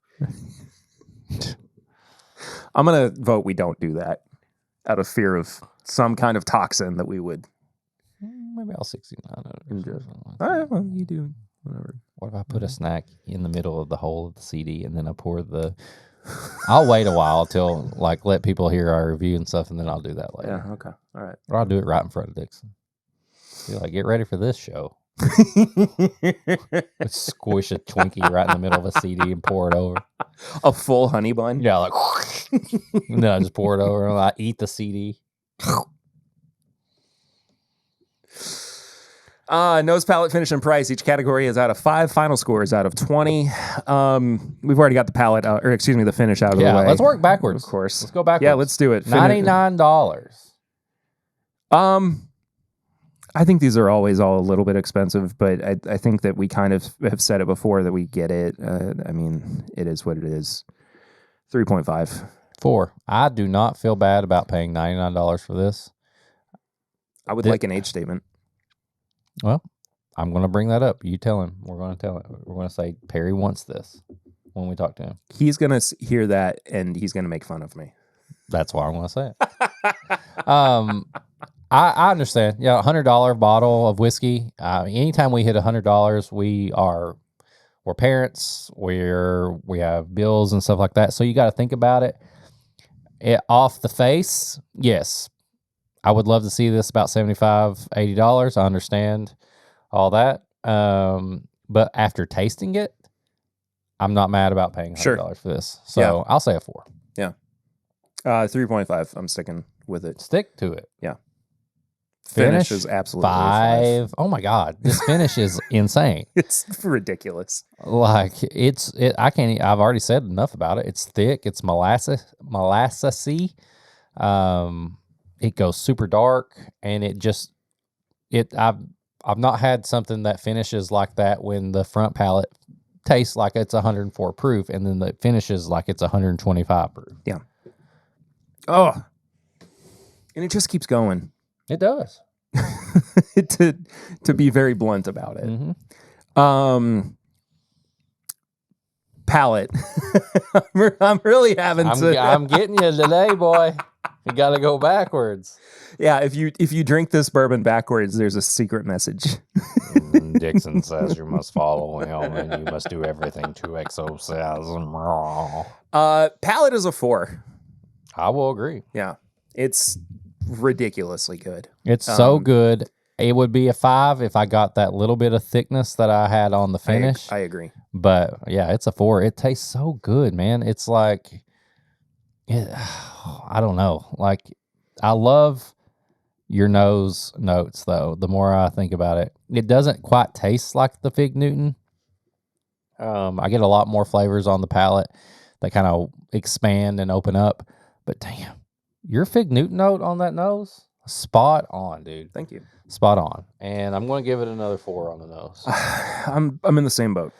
I'm going to vote we don't do that out of fear of some kind of toxin that we would. Maybe I'll 69 ingest. All right, well, you do. Whatever. What if I put a snack in the middle of the hole of the CD and then I pour the... I'll wait a while till, like, let people hear our review and stuff, and then I'll do that later. Yeah, okay. All right. Or I'll do it right in front of Dixon. Be like, get ready for this show. Squish a Twinkie right in the middle of a CD and pour it over. A full honey bun? Yeah, like... and then I just pour it over and I eat the CD. Nose, palate, finish, and price. Each category is out of 5. Final score is out of 20. We've already got the palate, the finish out of the way. Yeah, let's work backwards. Of course. Let's go backwards. Yeah, let's do it. $99. I think these are always all a little bit expensive, but I think that we kind of have said it before that we get it. It is what it is. 3.5. 4. I do not feel bad about paying $99 for this. I would like an age statement. Well, I'm going to bring that up. You tell him. We're going to tell him. We're going to say, Perry wants this when we talk to him. He's going to hear that, and he's going to make fun of me. That's why I'm going to say it. I understand. Yeah, $100 bottle of whiskey. Anytime we hit $100, we're parents. We have bills and stuff like that. So you got to think about it. Off the face, yes. I would love to see this about $75, $80. I understand all that. But after tasting it, I'm not mad about paying $100 for this. So yeah. I'll say a 4. Yeah. 3.5. I'm sticking with it. Stick to it. Yeah. Finish is absolutely 5. Oh my God. This finish is insane. It's ridiculous. Like I've already said enough about it. It's thick. It's molassesy. It goes super dark, and I've not had something that finishes like that when the front palate tastes like it's 104 proof, and then the finishes like it's 125 proof. Yeah. Oh, and it just keeps going. It does. to be very blunt about it. Mm-hmm. Palate. I'm really having to. I'm getting you today, boy. You got to go backwards. Yeah, if you drink this bourbon backwards, there's a secret message. Dixon says you must follow him and you must do everything 2XO says. Palate is a 4. I will agree. Yeah, it's ridiculously good. It's so good. It would be a 5 if I got that little bit of thickness that I had on the finish. I agree. But yeah, it's a 4. It tastes so good, man. It's like I don't know. Like, I love your nose notes, though. The more I think about it, it doesn't quite taste like the Fig Newton. I get a lot more flavors on the palate that kind of expand and open up. But damn, your Fig Newton note on that nose, spot on, dude. Thank you. Spot on. And I'm going to give it another 4 on the nose. I'm in the same boat.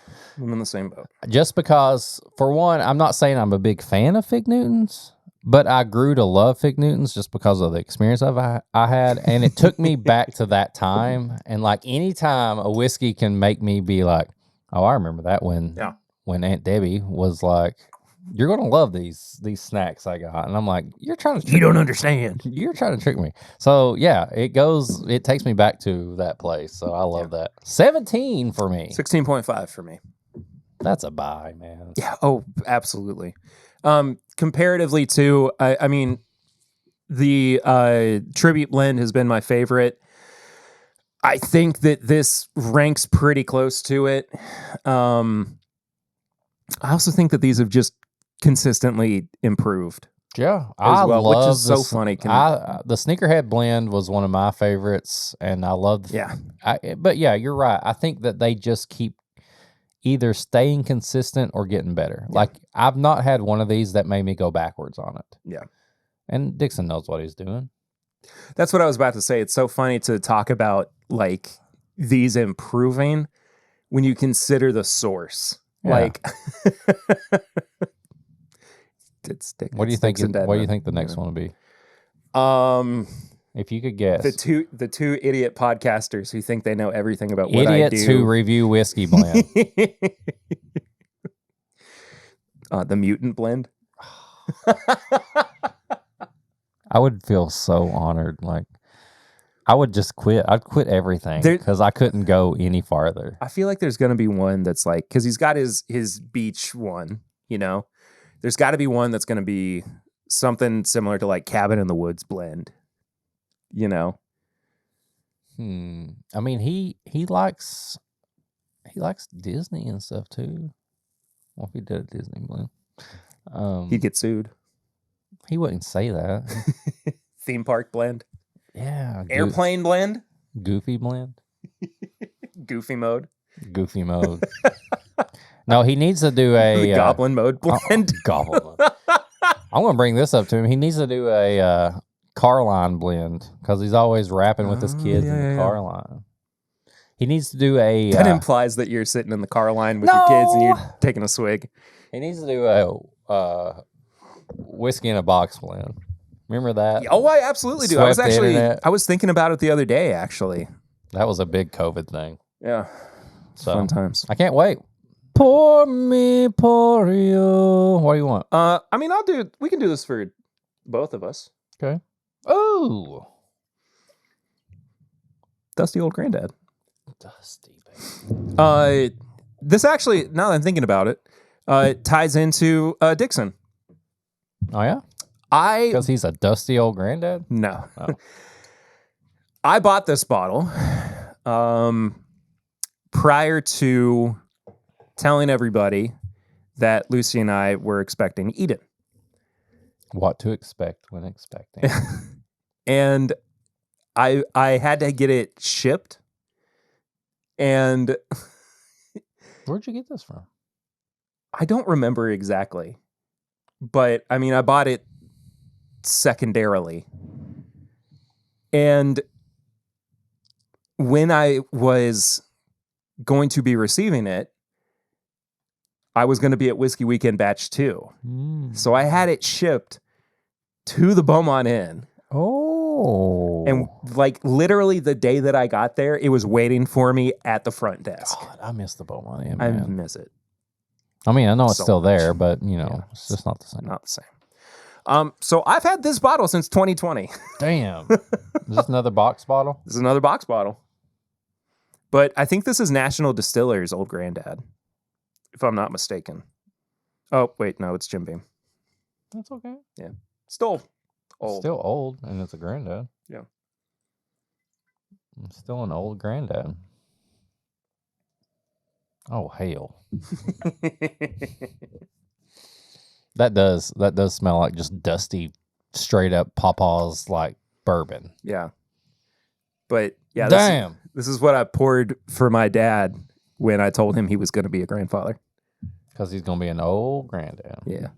Just because, for one, I'm not saying I'm a big fan of Fig Newtons, but I grew to love Fig Newtons just because of the experience I had. And it took me back to that time. And like anytime a whiskey can make me be like, oh, I remember that when Aunt Debbie was like, you're going to love these snacks I got. And I'm like, you're trying to trick me. You don't understand. You're trying to trick me. So yeah, it takes me back to that place. So I love that. 17 for me. 16.5 for me. That's a buy, man. Yeah. Oh, absolutely. Comparatively to, I mean, the tribute blend has been my favorite. I think that this ranks pretty close to it. I also think that these have just consistently improved. Yeah, as well, which is so funny. The Sneakerhead blend was one of my favorites, and I love. Yeah, but yeah, you're right. I think that they just keep either staying consistent or getting better. Yeah. Like, I've not had one of these that made me go backwards on it. Yeah, and Dixon knows what he's doing. That's what I was about to say. It's so funny to talk about like these improving when you consider the source. Yeah. Like, what do you think? What do you think the next one will be? If you could guess, the two idiot podcasters who think they know everything about what idiots I do. Who review whiskey blend. The mutant blend. I would feel so honored. Like, I would just quit. I'd quit everything because I couldn't go any farther. I feel like there's going to be one that's like, because he's got his beach one, you know, there's got to be one that's going to be something similar to like Cabin in the Woods blend, you know? I mean, he likes Disney and stuff too. What if he did a Disney blend? He'd get sued. He wouldn't say that. Theme park blend. Yeah. Airplane blend. Goofy blend. Goofy mode. No, he needs to do a goblin mode blend. Goblin mode. I'm going to bring this up to him. He needs to do a car line blend because he's always rapping with his kids in the car line. He needs to do a... That implies that you're sitting in the car line with your kids and you're taking a swig. He needs to do a whiskey in a box blend. Remember that? Oh, I absolutely do. I was thinking about it the other day, actually. That was a big COVID thing. Yeah. Fun times. I can't wait. Pour me, pour you. What do you want? I mean, we can do this for both of us. Okay. Oh. Dusty old granddad. Dusty, baby. This actually, now that I'm thinking about it, ties into Dixon. Oh, yeah? Because he's a dusty old granddad? No. Oh. I bought this bottle prior to telling everybody that Lucy and I were expecting Eden. What to expect when expecting. And I had to get it shipped. And where'd you get this from? I don't remember exactly. But I mean, I bought it secondarily. And when I was going to be receiving it, I was going to be at Whiskey Weekend Batch 2. So I had it shipped to the Beaumont Inn. Oh. And like literally the day that I got there, it was waiting for me at the front desk. God, I miss the Beaumont Inn, I man. miss it. I mean, I know it's still there, but you know, it's just not the same. Not the same. So I've had this bottle since 2020. Damn. Is this another box bottle? This is another box bottle. But I think this is National Distiller's Old Granddad, if I'm not mistaken. Oh, wait, no, it's Jim Beam. That's okay. Yeah. Still old. Still old, and it's a granddad. Yeah. It's still an old granddad. Oh, hell. That does smell like just dusty, straight up Pawpaw's like bourbon. Yeah. But yeah, Damn. This is what I poured for my dad when I told him he was going to be a grandfather. Because he's gonna be an old granddad. Yeah.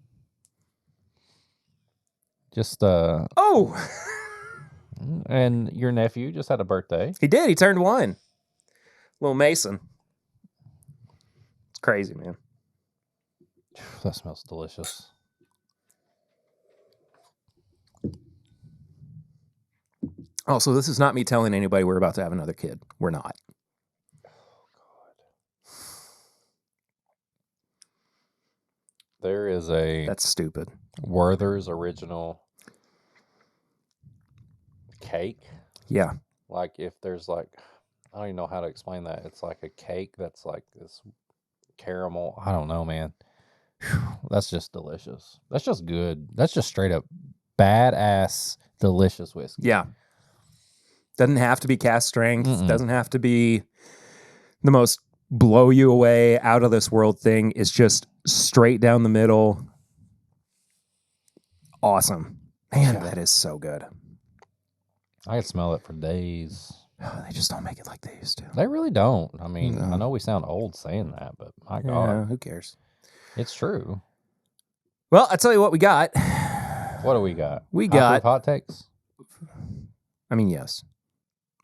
Just Oh, and your nephew just had a birthday. he did. He turned 1. Little Mason. It's crazy, man. That smells delicious. Also, this is not me telling anybody we're about to have another kid. We're not. There is a That's stupid. Werther's original cake. Yeah. Like if there's like, I don't even know how to explain that. It's like a cake that's like this caramel. I don't know, man. Whew, that's just delicious. That's just good. That's just straight up badass delicious whiskey. Yeah. Doesn't have to be cast strength. Mm-mm. Doesn't have to be the most blow you away, out of this world thing. It's just straight down the middle. Awesome. Man, that is so good. I can smell it for days. They just don't make it like they used to. They really don't. I mean, No. I know we sound old saying that, but my God, Yeah, who cares? it's true. Well, I tell you what we got. What do we got? We Hot got, proof hot takes? I mean, yes.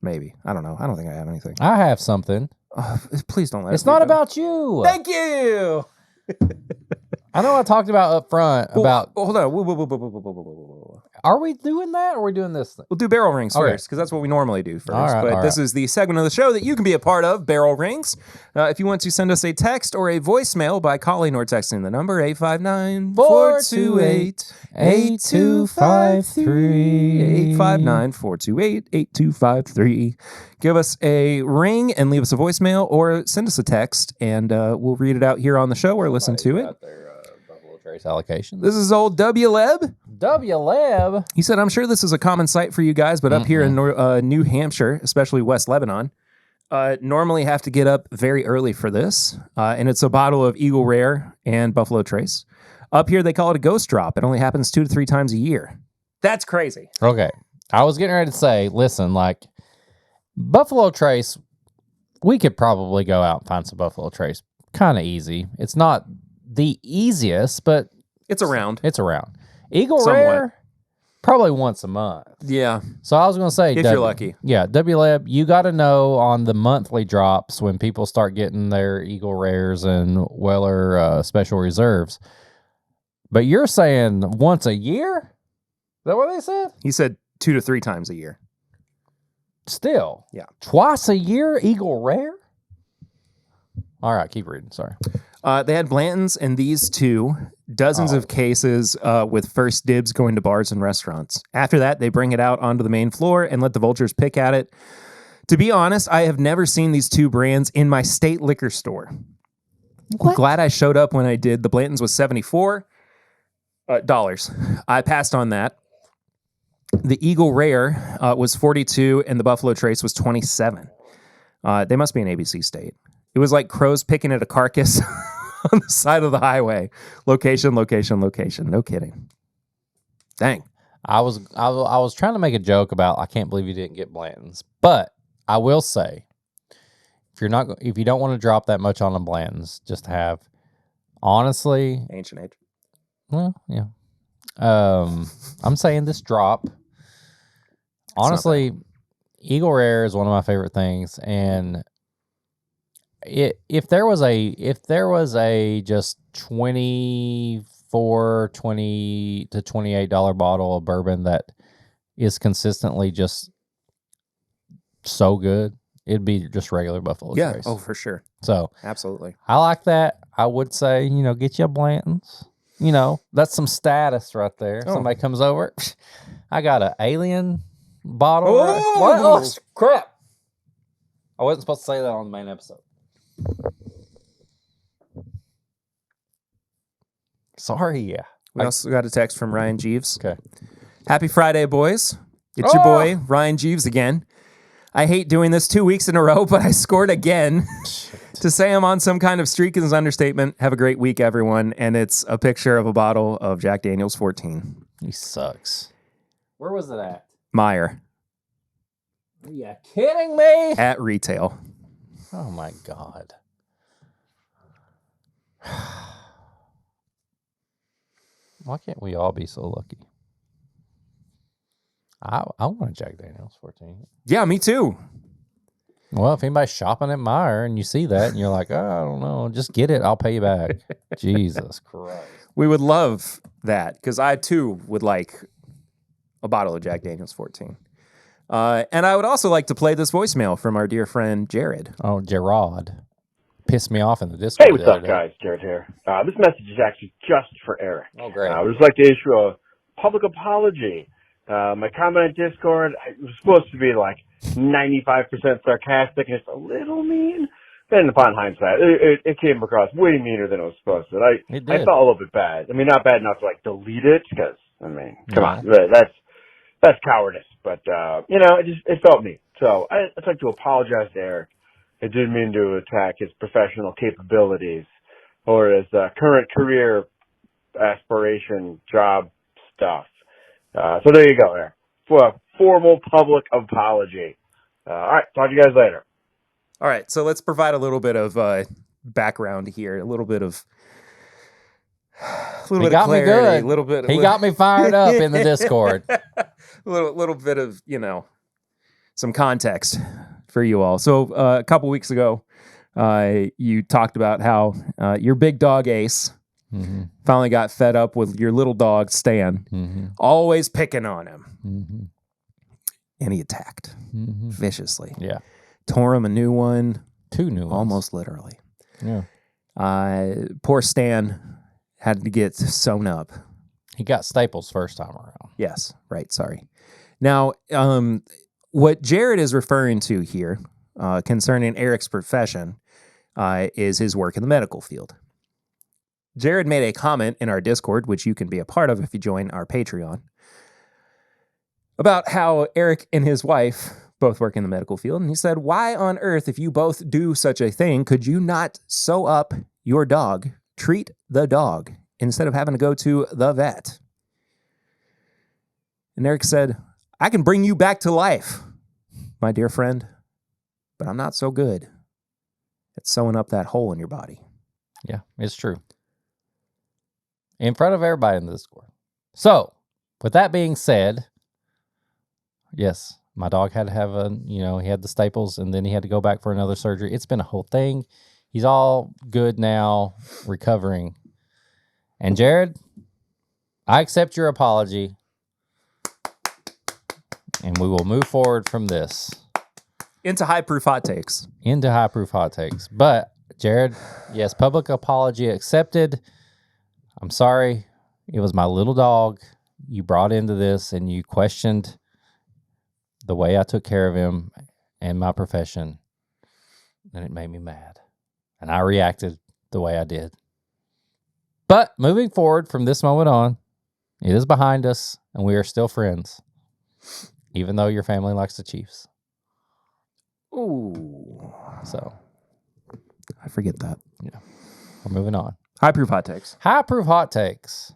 Maybe. I don't know. I don't think I have anything. I have something. Please don't let It's it be not done. about you. Thank you. I know I talked about up front about. Hold on. Whoa. Are we doing that or are we doing this? We'll do barrel rings Okay. first because that's what we normally do first. All right, but all this right. is the segment of the show that you can be a part of, barrel rings. If you want to send us a text or a voicemail by calling or texting the number 859-428-8253. 859-428-8253. Give us a ring and leave us a voicemail or send us a text and we'll read it out here on the show or listen to it. Got their Buffalo Trace allocation. This is old W-Leb. W-Leb. He said, I'm sure this is a common sight for you guys, but up here in New Hampshire, especially West Lebanon, normally have to get up very early for this. And it's a bottle of Eagle Rare and Buffalo Trace. Up here, they call it a ghost drop. It only happens 2 to 3 times a year. That's crazy. Okay. I was getting ready to say, listen, like Buffalo Trace, we could probably go out and find some Buffalo Trace. Kind of easy. It's not the easiest, but It's around. it's around. Eagle Somewhat. Rare, probably once a month. Yeah. So I was going to say, If you're lucky. Yeah, W-Lab, you got to know on the monthly drops when people start getting their Eagle Rares and Weller Special Reserves. But you're saying once a year? Is that what they said? He said 2 to 3 times a year. Still. Yeah. Twice a year, Eagle Rare? All right, keep reading. Sorry. They had Blanton's and these two, dozens of cases with first dibs going to bars and restaurants. After that, they bring it out onto the main floor and let the vultures pick at it. To be honest, I have never seen these two brands in my state liquor store. What? Glad I showed up when I did. The Blanton's was $74. I passed on that. The Eagle Rare was $42 and the Buffalo Trace was $27. They must be an ABC state. It was like crows picking at a carcass on the side of the highway. Location. No kidding. Dang. I was trying to make a joke about I can't believe you didn't get Blanton's, but I will say if you don't want to drop that much on the Blanton's, just have honestly Ancient age. well yeah. I'm saying this drop. Honestly, Eagle Rare is one of my favorite things, and if there was a just $20 to $28 bottle of bourbon that is consistently just so good, it'd be just regular Buffalo Trace. Oh, for sure. So Absolutely. I like that. I would say, get you a Blanton's. That's some status right there. Oh. Somebody comes over, I got an alien bottle. Oh! What? Oh, crap. I wasn't supposed to say that on the main episode. Sorry, yeah. We also got a text from Ryan Jeeves. Okay. Happy Friday, boys. It's your boy, Ryan Jeeves again. I hate doing this 2 weeks in a row, but I scored again. To say I'm on some kind of streak is an understatement. Have a great week, everyone. And it's a picture of a bottle of Jack Daniel's 14. He sucks. Where was it at? Meyer. Are you kidding me? At retail. Oh, my God. Why can't we all be so lucky? I want a Jack Daniel's 14. Yeah, me too. Well, if anybody's shopping at Meijer and you see that and you're like, oh, I don't know, just get it. I'll pay you back. Jesus Christ. We would love that because I too would like a bottle of Jack Daniel's 14. And I would also like to play this voicemail from our dear friend Jared. Oh, Gerard. Pissed me off in the Discord. Hey, what's up, guys? Jared here. This message is actually just for Eric. Oh, great. I would just like to issue a public apology. My comment on Discord was supposed to be like 95% sarcastic and just a little mean. Then upon hindsight, it came across way meaner than it was supposed to. I felt a little bit bad. I mean, not bad enough to like delete it because, I mean, come on, that's cowardice. But, it felt mean. So I'd like to apologize to Eric. I didn't mean to attack his professional capabilities or his current career aspiration, job stuff. So there you go there. For a formal public apology. All right, talk to you guys later. All right, so let's provide a little bit of background here, a little bit of clarity, me good. a little bit. He got me fired up in the Discord. a little bit of some context for you all. So a couple weeks ago, you talked about how your big dog Ace finally got fed up with your little dog Stan, always picking on him, and he attacked viciously. Yeah. Tore him a new one. 2 new ones. Almost literally. Yeah. Poor Stan had to get sewn up. He got staples first time around. Yes, right, sorry. Now, what Jared is referring to here concerning Eric's profession is his work in the medical field. Jared made a comment in our Discord, which you can be a part of if you join our Patreon, about how Eric and his wife both work in the medical field. And he said, why on earth, if you both do such a thing, could you not sew up your dog, treat the dog, instead of having to go to the vet? And Eric said, I can bring you back to life, my dear friend, but I'm not so good at sewing up that hole in your body. Yeah, it's true. In front of everybody in the Discord. So, with that being said, yes, my dog had to have he had the staples and then he had to go back for another surgery. It's been a whole thing. He's all good now, recovering. And Jared, I accept your apology. And we will move forward from this. Into high-proof hot takes. But, Jared, yes, public apology accepted. I'm sorry. It was my little dog you brought into this and you questioned the way I took care of him and my profession. And it made me mad. And I reacted the way I did. But moving forward from this moment on, it is behind us and we are still friends. Even though your family likes the Chiefs. Ooh. So. I forget that. Yeah. We're moving on. High-proof hot takes. High-proof hot takes.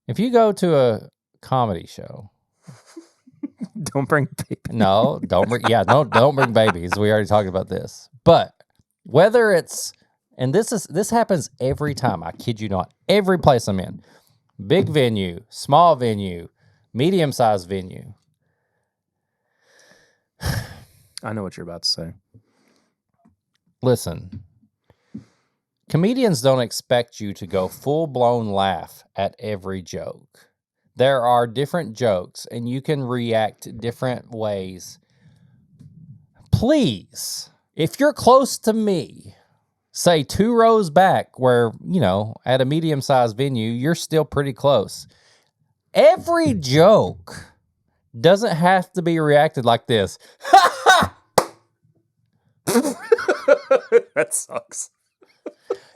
If you go to a comedy show. Don't bring babies. No, don't bring babies. We already talked about this. But whether it's, and this happens every time. I kid you not. Every place I'm in. Big venue, small venue, medium-sized venue. I know what you're about to say. Listen, comedians don't expect you to go full-blown laugh at every joke. There are different jokes, and you can react different ways. Please, if you're close to me, say 2 rows back where, at a medium-sized venue, you're still pretty close. Every joke doesn't have to be reacted like this. That sucks.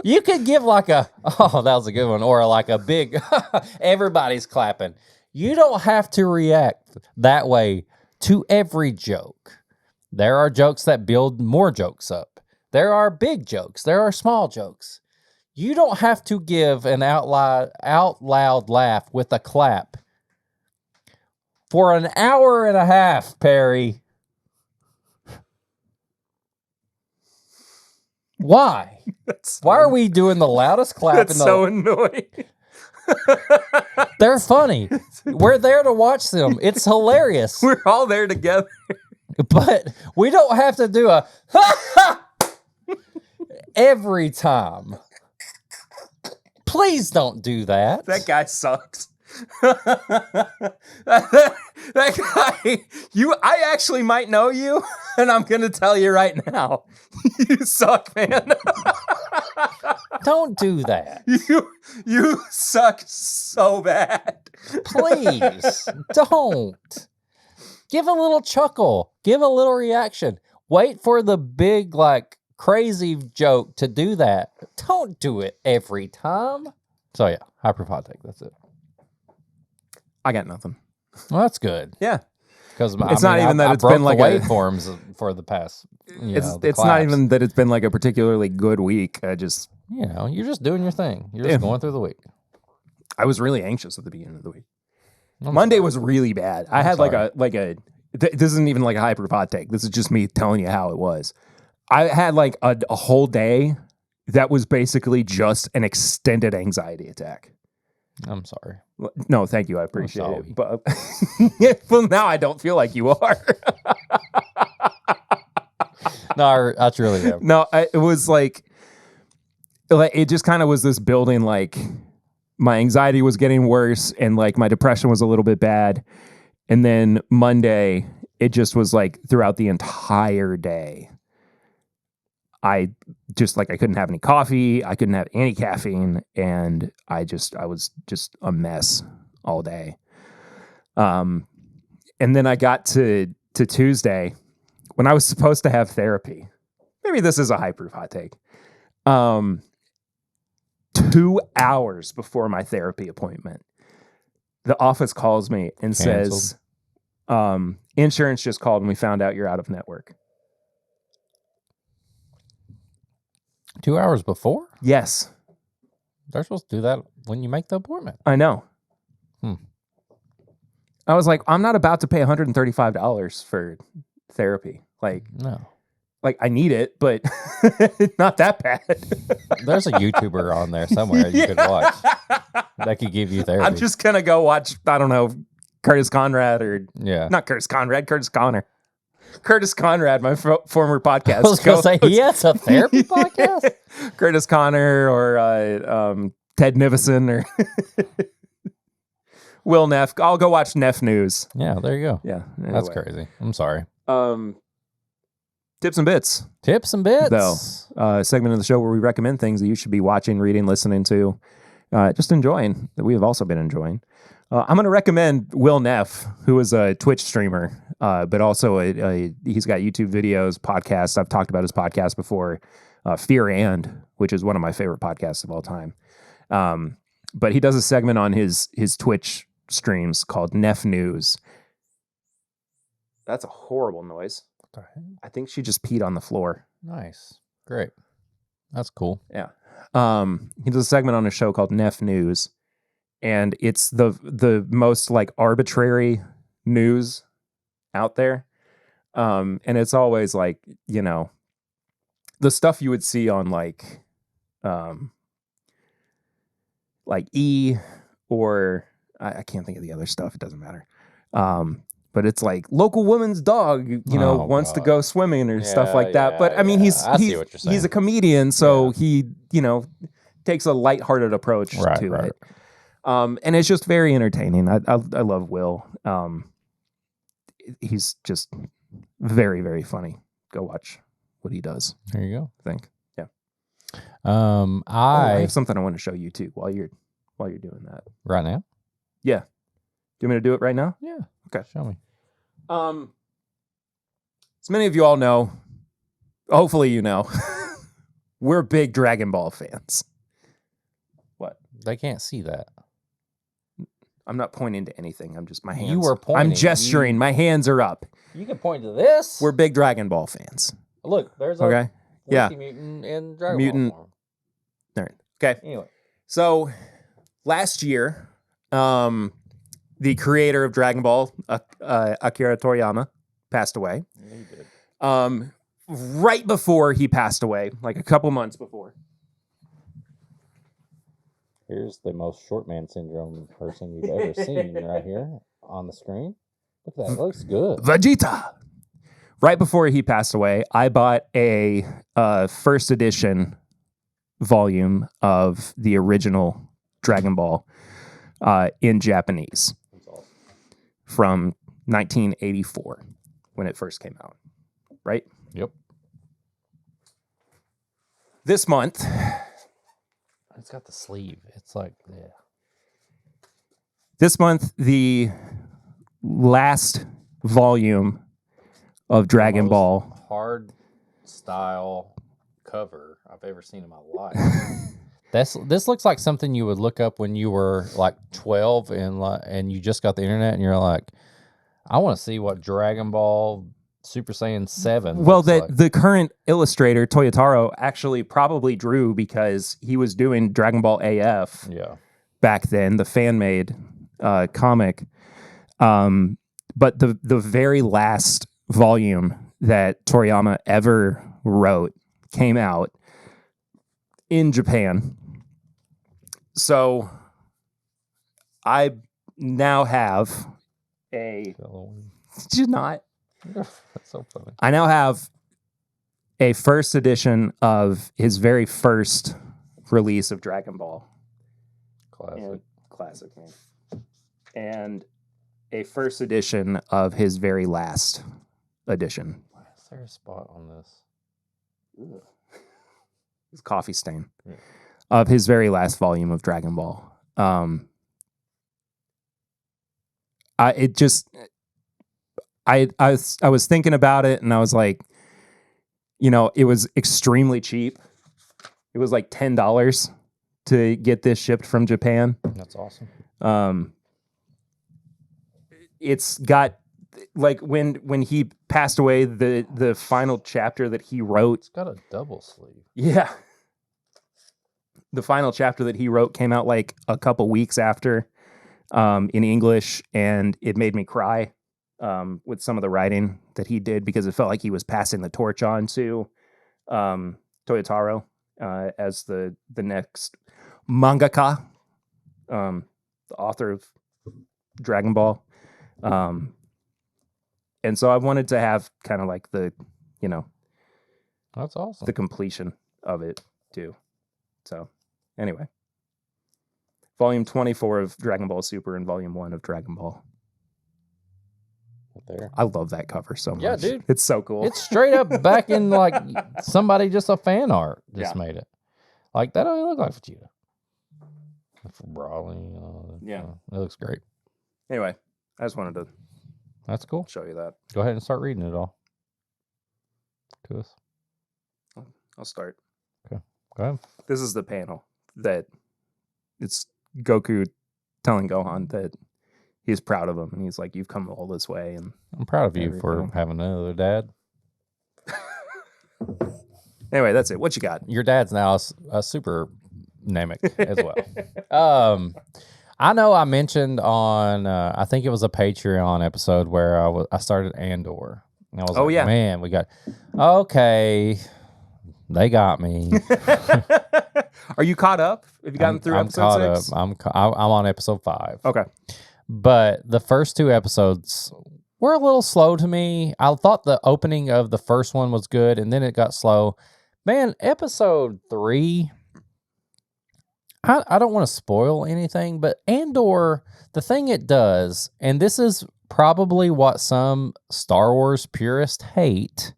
You could give like that was a good one, or like a big, everybody's clapping. You don't have to react that way to every joke. There are jokes that build more jokes up. There are big jokes. There are small jokes. You don't have to give an out loud laugh with a clap for an hour and a half, Perry. Why? Why are we doing the loudest clap? That's so annoying. They're funny. We're there to watch them. It's hilarious. We're all there together. But we don't have to do a every time. Please don't do that. That guy sucks. that guy, I actually might know you, and I'm gonna tell you right now, you suck, man. Don't do that. You suck so bad. Please don't. Give a little chuckle. Give a little reaction. Wait for the big, like, crazy joke to do that. Don't do it every time. So yeah, hyperphotic. That's it. I got nothing. Well, that's good. Yeah, because it's not even that it's been like waveforms for the past. It's not even that it's been like a particularly good week. I just you're just doing your thing. You're just going through the week. I was really anxious at the beginning of the week. Monday was really bad. I had this isn't even like a hyperpod take. This is just me telling you how it was. I had like a whole day that was basically just an extended anxiety attack. I'm sorry. No, thank you. I appreciate it. But well, now I don't feel like you are. No, I truly am. No, it was like it just kind of was this building. Like my anxiety was getting worse, and like my depression was a little bit bad. And then Monday, it just was like throughout the entire day. I couldn't have any coffee. I couldn't have any caffeine. And I was just a mess all day. And then I got to Tuesday when I was supposed to have therapy. Maybe this is a hot take. 2 hours before my therapy appointment, the office calls me and says, insurance just called and we found out you're out of network. 2 hours before? Yes. They're supposed to do that when you make the appointment. I know. I was like, I'm not about to pay $135 for therapy. Like, no. Like, I need it, but not that bad. There's a YouTuber on there somewhere you could watch that could give you therapy. I'm just going to go watch, I don't know, Curtis Conrad or... Yeah. Not Curtis Conrad, Curtis Connor. Curtis Conrad, my former podcast. I was going to say, he has a therapy podcast? Curtis Connor or Ted Nivison or Will Neff. I'll go watch Neff News. Yeah, there you go. Yeah. Anyway. That's crazy. I'm sorry. Tips and bits. Tips and bits. Though, a segment of the show where we recommend things that you should be watching, reading, listening to, just enjoying, that we have also been enjoying. I'm going to recommend Will Neff, who is a Twitch streamer, but also he's got YouTube videos, podcasts. I've talked about his podcast before, Fear and, which is one of my favorite podcasts of all time. But he does a segment on his Twitch streams called Neff News. That's a horrible noise. I think she just peed on the floor. Nice. Great. That's cool. Yeah. He does a segment on a show called Neff News. And it's the most like arbitrary news out there. And it's always like, you know, the stuff you would see on like E or I can't think of the other stuff. It doesn't matter. But it's like local woman's dog, wants to go swimming or stuff like that. But I mean, he's a comedian, so he, takes a lighthearted approach to it. And it's just very entertaining. I love Will. He's just very, very funny. Go watch what he does. There you go. I think. Yeah. I have something I want to show you too while you're doing that. Right now? Yeah. Do you want me to do it right now? Yeah. Okay. Show me. As many of you all know, hopefully you know, we're big Dragon Ball fans. What? They can't see that. I'm not pointing to anything. I'm just my hands. You were pointing. I'm gesturing. My hands are up. You can point to this. We're big Dragon Ball fans. Look, there's okay. Yeah. Whiskey Mutant and Dragon Mutant. Ball form. All right. Okay. Anyway. So last year, the creator of Dragon Ball, Akira Toriyama, passed away. He did. Right before he passed away, like a couple months before. Here's the most short man syndrome person you've ever seen right here on the screen. Look at that. It looks good. Vegeta. Right before he passed away, I bought a first edition volume of the original Dragon Ball in Japanese from 1984 when it first came out. Right? Yep. This month, It's got the sleeve. It's like, yeah. This month, the last volume of Dragon Ball. Hard style cover I've ever seen in my life. This looks like something you would look up when you were like 12 and you just got the internet and you're like, I want to see what Dragon Ball Super Saiyan 7 Well, looks like. the current illustrator, Toyotaro, actually probably drew because he was doing Dragon Ball AF back then, the fan-made comic. But the very last volume that Toriyama ever wrote came out in Japan. So I now have a... Did you not? That's so funny. I now have a first edition of his very first release of Dragon Ball. Classic, man. And a first edition of his very last edition. Why is there a spot on this? His coffee stain. Yeah. Of his very last volume of Dragon Ball. I was thinking about it and I was like, it was extremely cheap. It was like $10 to get this shipped from Japan. That's awesome. It's got like when he passed away, the final chapter that he wrote. It's got a double sleeve. Yeah. The final chapter that he wrote came out like a couple weeks after in English, and it made me cry with some of the writing that he did because it felt like he was passing the torch on to Toyotaro as the next mangaka, the author of Dragon Ball. And so I wanted to have kind of like the, that's awesome. The completion of it too. So anyway, volume 24 of Dragon Ball Super and volume 1 of Dragon Ball. There. I love that cover so much. Yeah, dude. It's so cool. It's straight up back in like somebody just a fan art made it. Like that don't even look like Vegeta. For brawling. Yeah. It looks great. Anyway, I just wanted to That's cool. show you that. Go ahead and start reading it all to us. I'll start. Okay. Go ahead. This is the panel that it's Goku telling Gohan that he's proud of him. And he's like, you've come all this way. And I'm proud of you for having another dad. Anyway, that's it. What you got? Your dad's now a super Namek as well. I know I mentioned on, I think it was a Patreon episode where I started Andor. And I was like, man, we got, okay, they got me. Are you caught up? Have you gotten through episode 6? I'm on episode 5. Okay. But the first 2 episodes were a little slow to me. I thought the opening of the first one was good, and then it got slow. Man, episode 3, I don't want to spoil anything, but Andor, the thing it does, and this is probably what some Star Wars purists hate,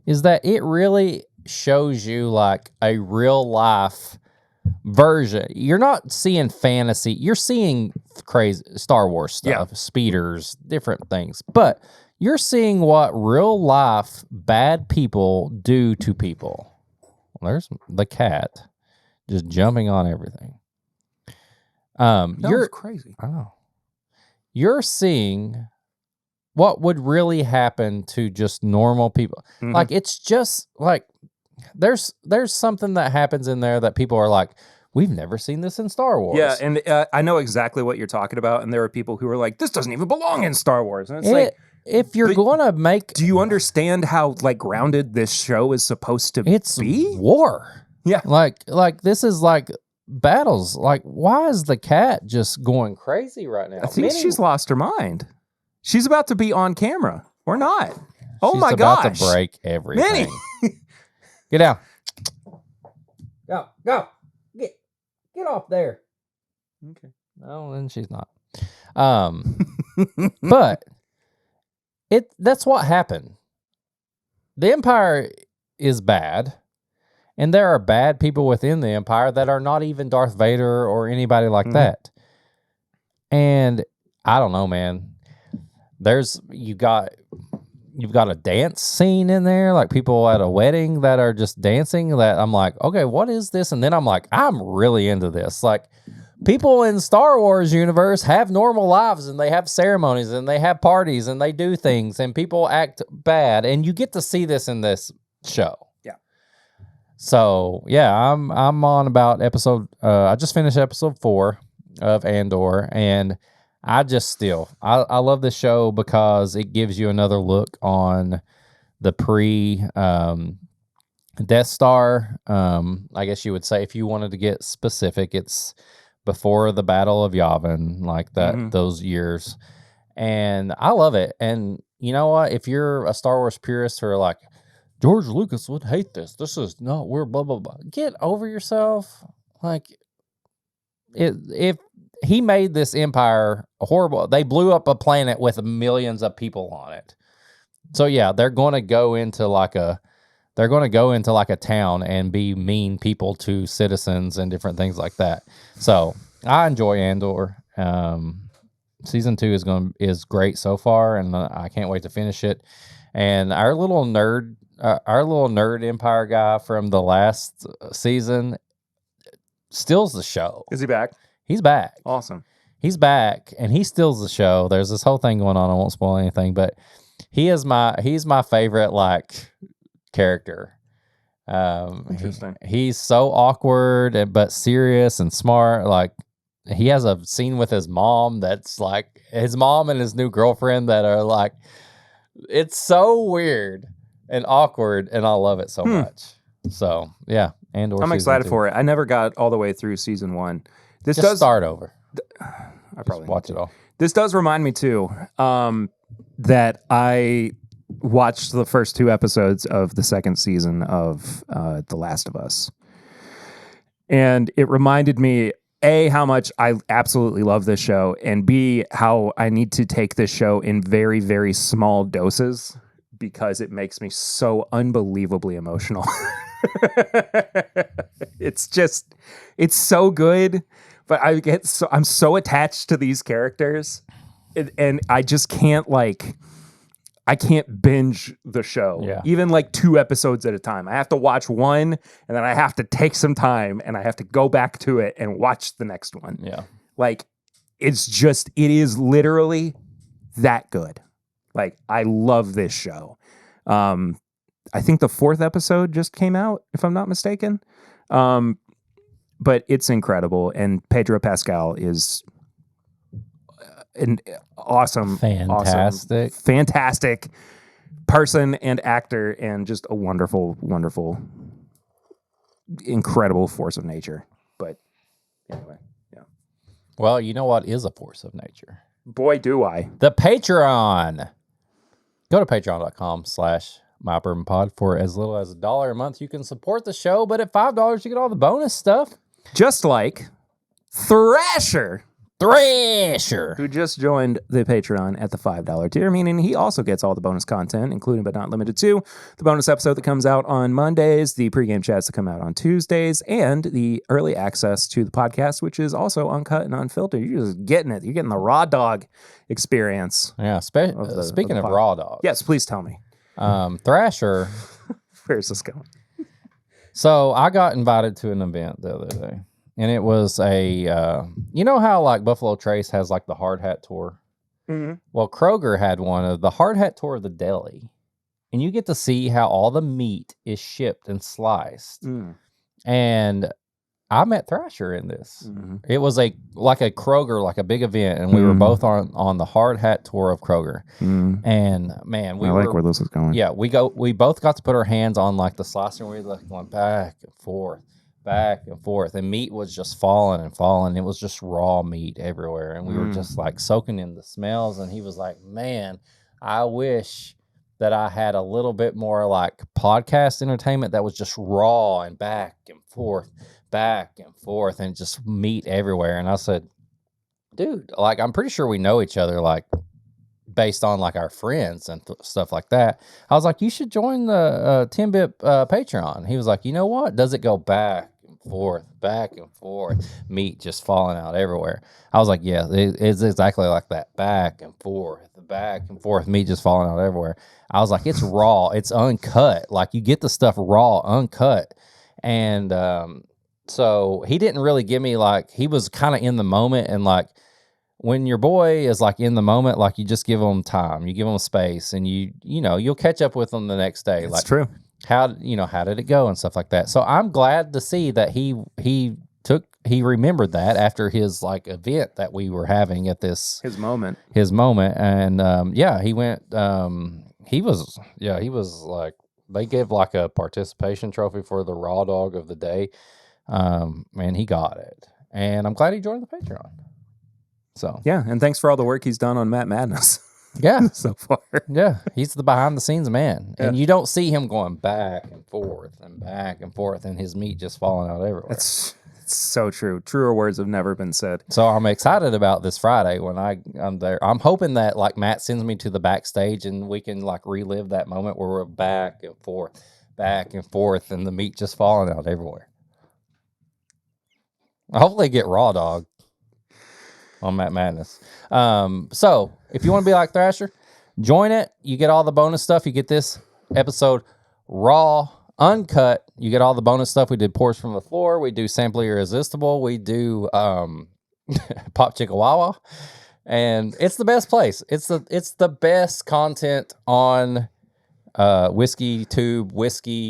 is that it really shows you like a real life version. You're not seeing fantasy. You're seeing crazy Star Wars stuff, speeders, different things. But you're seeing what real life bad people do to people. Well, there's the cat just jumping on everything. That was crazy. I know. You're seeing what would really happen to just normal people. Mhm. Like, it's just like there's something that happens in there that people are like, we've never seen this in Star Wars. Yeah, and I know exactly what you're talking about, and there are people who are like, this doesn't even belong in Star Wars. And it's like, if you're but going to make... do you understand how like grounded this show is supposed to It's be? war. Yeah. Like this is like battles. Like, why is the cat just going crazy right now? I think she's lost her mind. She's about to be on camera or not. Oh my gosh. She's about to break everything. Minnie. Get down. Go. Get off there. Okay. No, then she's not. But that's what happened. The Empire is bad, and there are bad people within the Empire that are not even Darth Vader or anybody like that. And I don't know, man. You've got a dance scene in there, like people at a wedding that are just dancing, that I'm like, okay, what is this? And then I'm like, I'm really into this. Like, people in Star Wars universe have normal lives, and they have ceremonies, and they have parties, and they do things, and people act bad, and you get to see this in this show. Yeah. So yeah, I'm on about episode. I just finished episode 4 of Andor, and I love this show because it gives you another look on the Death Star. I guess you would say, if you wanted to get specific, it's before the Battle of Yavin, like that, those years. And I love it. And you know what? If you're a Star Wars purist who are like, George Lucas would hate this. This is not, we're blah, blah, blah. Get over yourself. Like, if he made this empire horrible, they blew up a planet with millions of people on it. So yeah, they're going to go into like a town and be mean people to citizens and different things like that. So I enjoy Andor. Season 2 is great so far, and I can't wait to finish it. And our little nerd Empire guy from the last season steals the show. Is he back? He's back. Awesome. He's back, and he steals the show. There's this whole thing going on. I won't spoil anything, but he's my favorite like character. Interesting. He's so awkward but serious and smart. Like, he has a scene with his mom that's like his mom and his new girlfriend that are like, it's so weird and awkward, and I love it so much. So yeah, Andor. I'm excited 2. for it. I never got all the way through season 1. This Just does start over. I probably watch it all. This does remind me too that I watched the first 2 episodes of the second season of The Last of Us, and it reminded me, A, how much I absolutely love this show, and B, how I need to take this show in very, very small doses because it makes me so unbelievably emotional. It's so good, but I'm so attached to these characters, and I just can't I can't binge the show, even like 2 episodes at a time. I have to watch one, and then I have to take some time, and I have to go back to it and watch the next one. Yeah. Like, it is literally that good. Like, I love this show. I think the 4th episode just came out, if I'm not mistaken. But it's incredible, and Pedro Pascal is an fantastic person and actor, and just a wonderful, wonderful, incredible force of nature. But anyway, yeah. Well, you know what is a force of nature? Boy, do I. The Patreon. Go to patreon.com/MyBourbonPod. For as little as $1 a month, you can support the show, but at $5, you get all the bonus stuff. Just like Thrasher, who just joined the Patreon at the $5 tier, meaning he also gets all the bonus content, including but not limited to the bonus episode that comes out on Mondays, the pregame chats that come out on Tuesdays, and the early access to the podcast, which is also uncut and unfiltered. You're just getting it. You're getting the raw dog experience. Yeah. Speaking of raw dog. Yes, please tell me. Thrasher. Where's this going? So I got invited to an event the other day. And it was you know how like Buffalo Trace has like the hard hat tour? Mhm. Well, Kroger had one of the hard hat tour of the deli, and you get to see how all the meat is shipped and sliced. Mm. And I met Thrasher in this. Mhm. It was like a Kroger, like a big event, and we were both on the hard hat tour of Kroger. Mm. And man, I like where this is going. Yeah, we both got to put our hands on like the slicer, and we were going back and forth, and meat was just falling and falling. It was just raw meat everywhere, and we were just like soaking in the smells. And he was like, "Man, I wish that I had a little bit more like podcast entertainment that was just raw and back and forth, and just meat everywhere." And I said, "Dude, like I'm pretty sure we know each other, like." Based on like our friends and stuff like that. I was like, you should join the 10-bit Patreon. He was like, you know what? Does it go back and forth, meat just falling out everywhere? I was like, yeah, it's exactly like that. Back and forth, meat just falling out everywhere. I was like, it's raw. It's uncut. Like you get the stuff raw, uncut. And so he didn't really give me like, he was kind of in the moment, and like, when your boy is like in the moment, like you just give him time, you give him space, and you'll catch up with him the next day. That's like true. How did it go and stuff like that. So I'm glad to see that he remembered that after his like event that we were having at this His moment. And he went. He was like, they give like a participation trophy for the raw dog of the day. And he got it, and I'm glad he joined the Patreon. So Yeah, and thanks for all the work he's done on Matt Madness. Yeah. So far. Yeah, he's the behind the scenes man. Yeah. And you don't see him going back and forth, and his meat just falling out everywhere. It's so true. Truer words have never been said. So I'm excited about this Friday when I'm there. I'm hoping that like Matt sends me to the backstage and we can like relive that moment where we're back and forth, and the meat just falling out everywhere. Hopefully get raw dog on Matt Madness. So if you want to be like Thrasher, join it. You get all the bonus stuff. You get this episode raw, uncut. You get all the bonus stuff. We did Pours from the Floor. We do Sample Irresistible. We do Pop Chickawawa. And it's the best place. It's the best content on whiskey,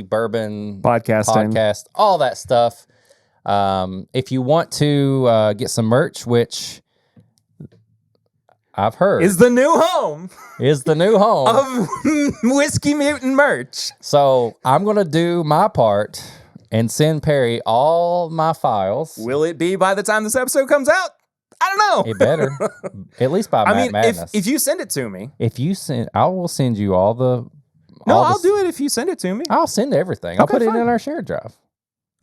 bourbon, podcast, all that stuff. If you want to get some merch, which I've heard is the new home of Whiskey Mutant merch. So I'm going to do my part and send Perry all my files. Will it be by the time this episode comes out? I don't know. It better. At least by Matt Madness. If you send it to me. I will send you all the... I'll do it if you send it to me. I'll send everything. I'll put it in our shared drive.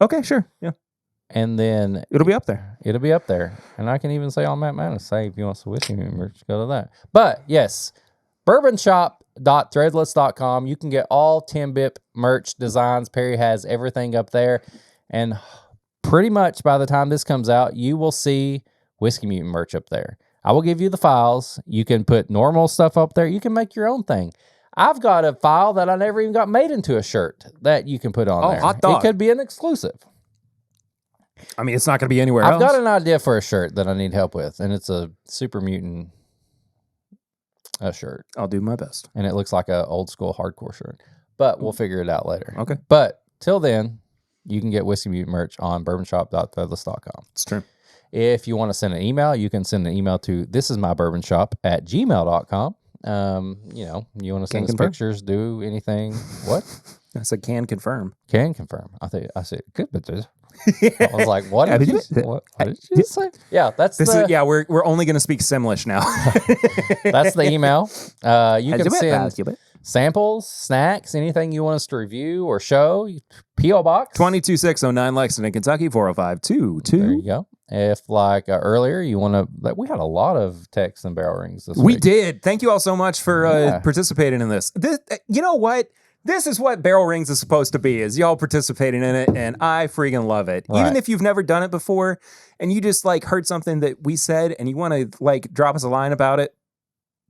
Okay, sure. Yeah. And then it'll be up there. And I can even say on Matt Madness, say if you want some whiskey merch, go to that. But yes, bourbonshop.threadless.com. You can get all 10-bip merch designs. Perry has everything up there. And pretty much by the time this comes out, you will see Whiskey Mutant merch up there. I will give you the files. You can put normal stuff up there. You can make your own thing. I've got a file that I never even got made into a shirt that you can put on there. Hot dog. It could be an exclusive. I mean, it's not going to be anywhere else. I've got an idea for a shirt that I need help with, and it's a Super Mutant shirt. I'll do my best. And it looks like an old school hardcore shirt, but we'll figure it out later. Okay. But till then, you can get Whiskey Mutant merch on bourbonshop.threadless.com. It's true. If you want to send an email, you can send an email to thisismybourbonshop@gmail.com. You want to send us pictures, do anything. What? I said can confirm. Can confirm. I said good pictures. I was like, what did you say? Yeah, we're only going to speak Simlish now. That's the email. You can send samples, snacks, anything you want us to review or show. P.O. Box 22609 Lexington, Kentucky 40522. There you go. If like earlier you want to, we had a lot of texts and barrel rings this week. We did. Thank you all so much for participating in this. You know what? This is what Barrel Rings is supposed to be, is y'all participating in it, and I freaking love it. Right. Even if you've never done it before, and you just like heard something that we said, and you want to like drop us a line about it,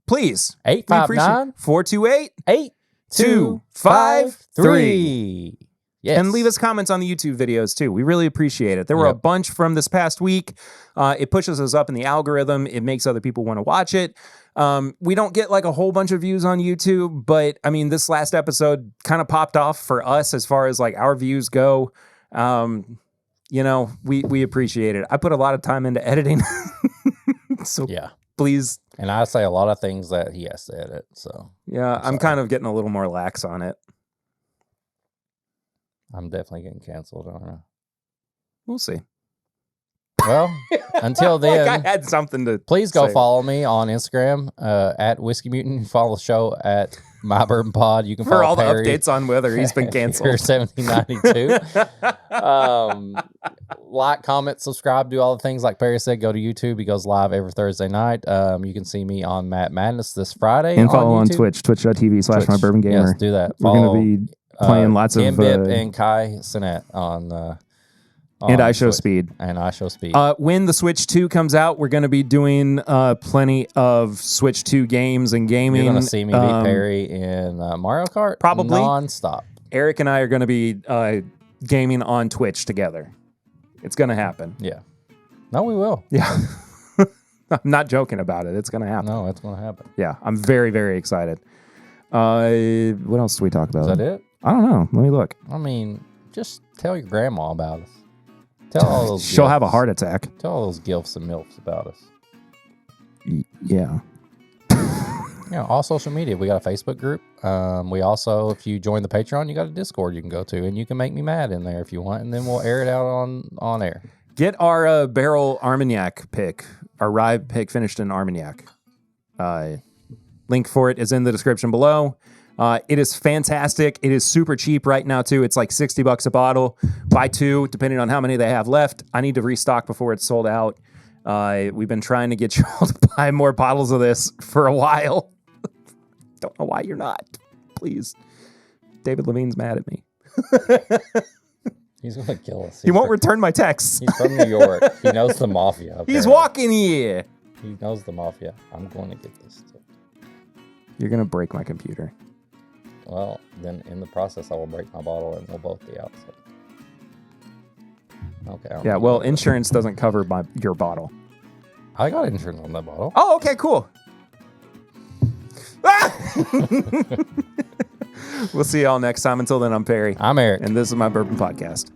please. 859-428-8253. Yes. And leave us comments on the YouTube videos too. We really appreciate it. There were a bunch from this past week. It pushes us up in the algorithm. It makes other people want to watch it. We don't get like a whole bunch of views on YouTube, but I mean, this last episode kind of popped off for us as far as like our views go. You know, we appreciate it. I put a lot of time into editing. So please. And I say a lot of things that he has to edit. So yeah, I'm kind of getting a little more lax on it. I'm definitely getting canceled. I don't know. We'll see. Well, until then, like I had something to please go say. follow me on Instagram at Whiskey Mutant. Follow the show at My Bourbon Pod. You can follow for all Perry. the updates on whether he's been canceled. 1792. Like, comment, subscribe, do all the things like Perry said. Go to YouTube. He goes live every Thursday night. You can see me on Matt Madness this Friday. And follow on YouTube. Twitch, twitch.tv/MyBourbonGamer. Yes, do that. We're going to be playing lots of... Tim Bip and Kai Sinet on and I Show Twitch. Speed. And I Show Speed. When the Switch 2 comes out, we're going to be doing plenty of Switch 2 games and gaming. You're going to see me beat Perry in Mario Kart probably non-stop. Eric and I are going to be gaming on Twitch together. It's going to happen. Yeah. No, we will. Yeah. I'm not joking about it. It's going to happen. No, it's going to happen. Yeah. I'm very, very excited. What else do we talk about? Is that it? I don't know. Let me look. I mean, just tell your grandma about us. Tell all those She'll gifts. have a heart attack. Tell all those gilfs and milfs about us. Yeah. Yeah, all social media. We got a Facebook group. We also, if you join the Patreon, you got a Discord you can go to, and you can make me mad in there if you want, and then we'll air it out on air. Get our barrel Armagnac pick, our rye pick finished in Armagnac. Link for it is in the description below. It is fantastic. It is super cheap right now, too. It's like $60 a bottle. Buy two, depending on how many they have left. I need to restock before it's sold out. We've been trying to get you all to buy more bottles of this for a while. Don't know why you're not. Please. David Levine's mad at me. He's going to kill us. He won't return my texts. He's from New York. He knows the mafia. Apparently. He's walking here. He knows the mafia. I'm going to get this too. You're going to break my computer. Well, then in the process, I will break my bottle and we'll both be out. So. Okay. Yeah, well, insurance doesn't cover your bottle. I got insurance on that bottle. Oh, okay, cool. We'll see y'all next time. Until then, I'm Perry. I'm Eric. And this is my Bourbon Podcast.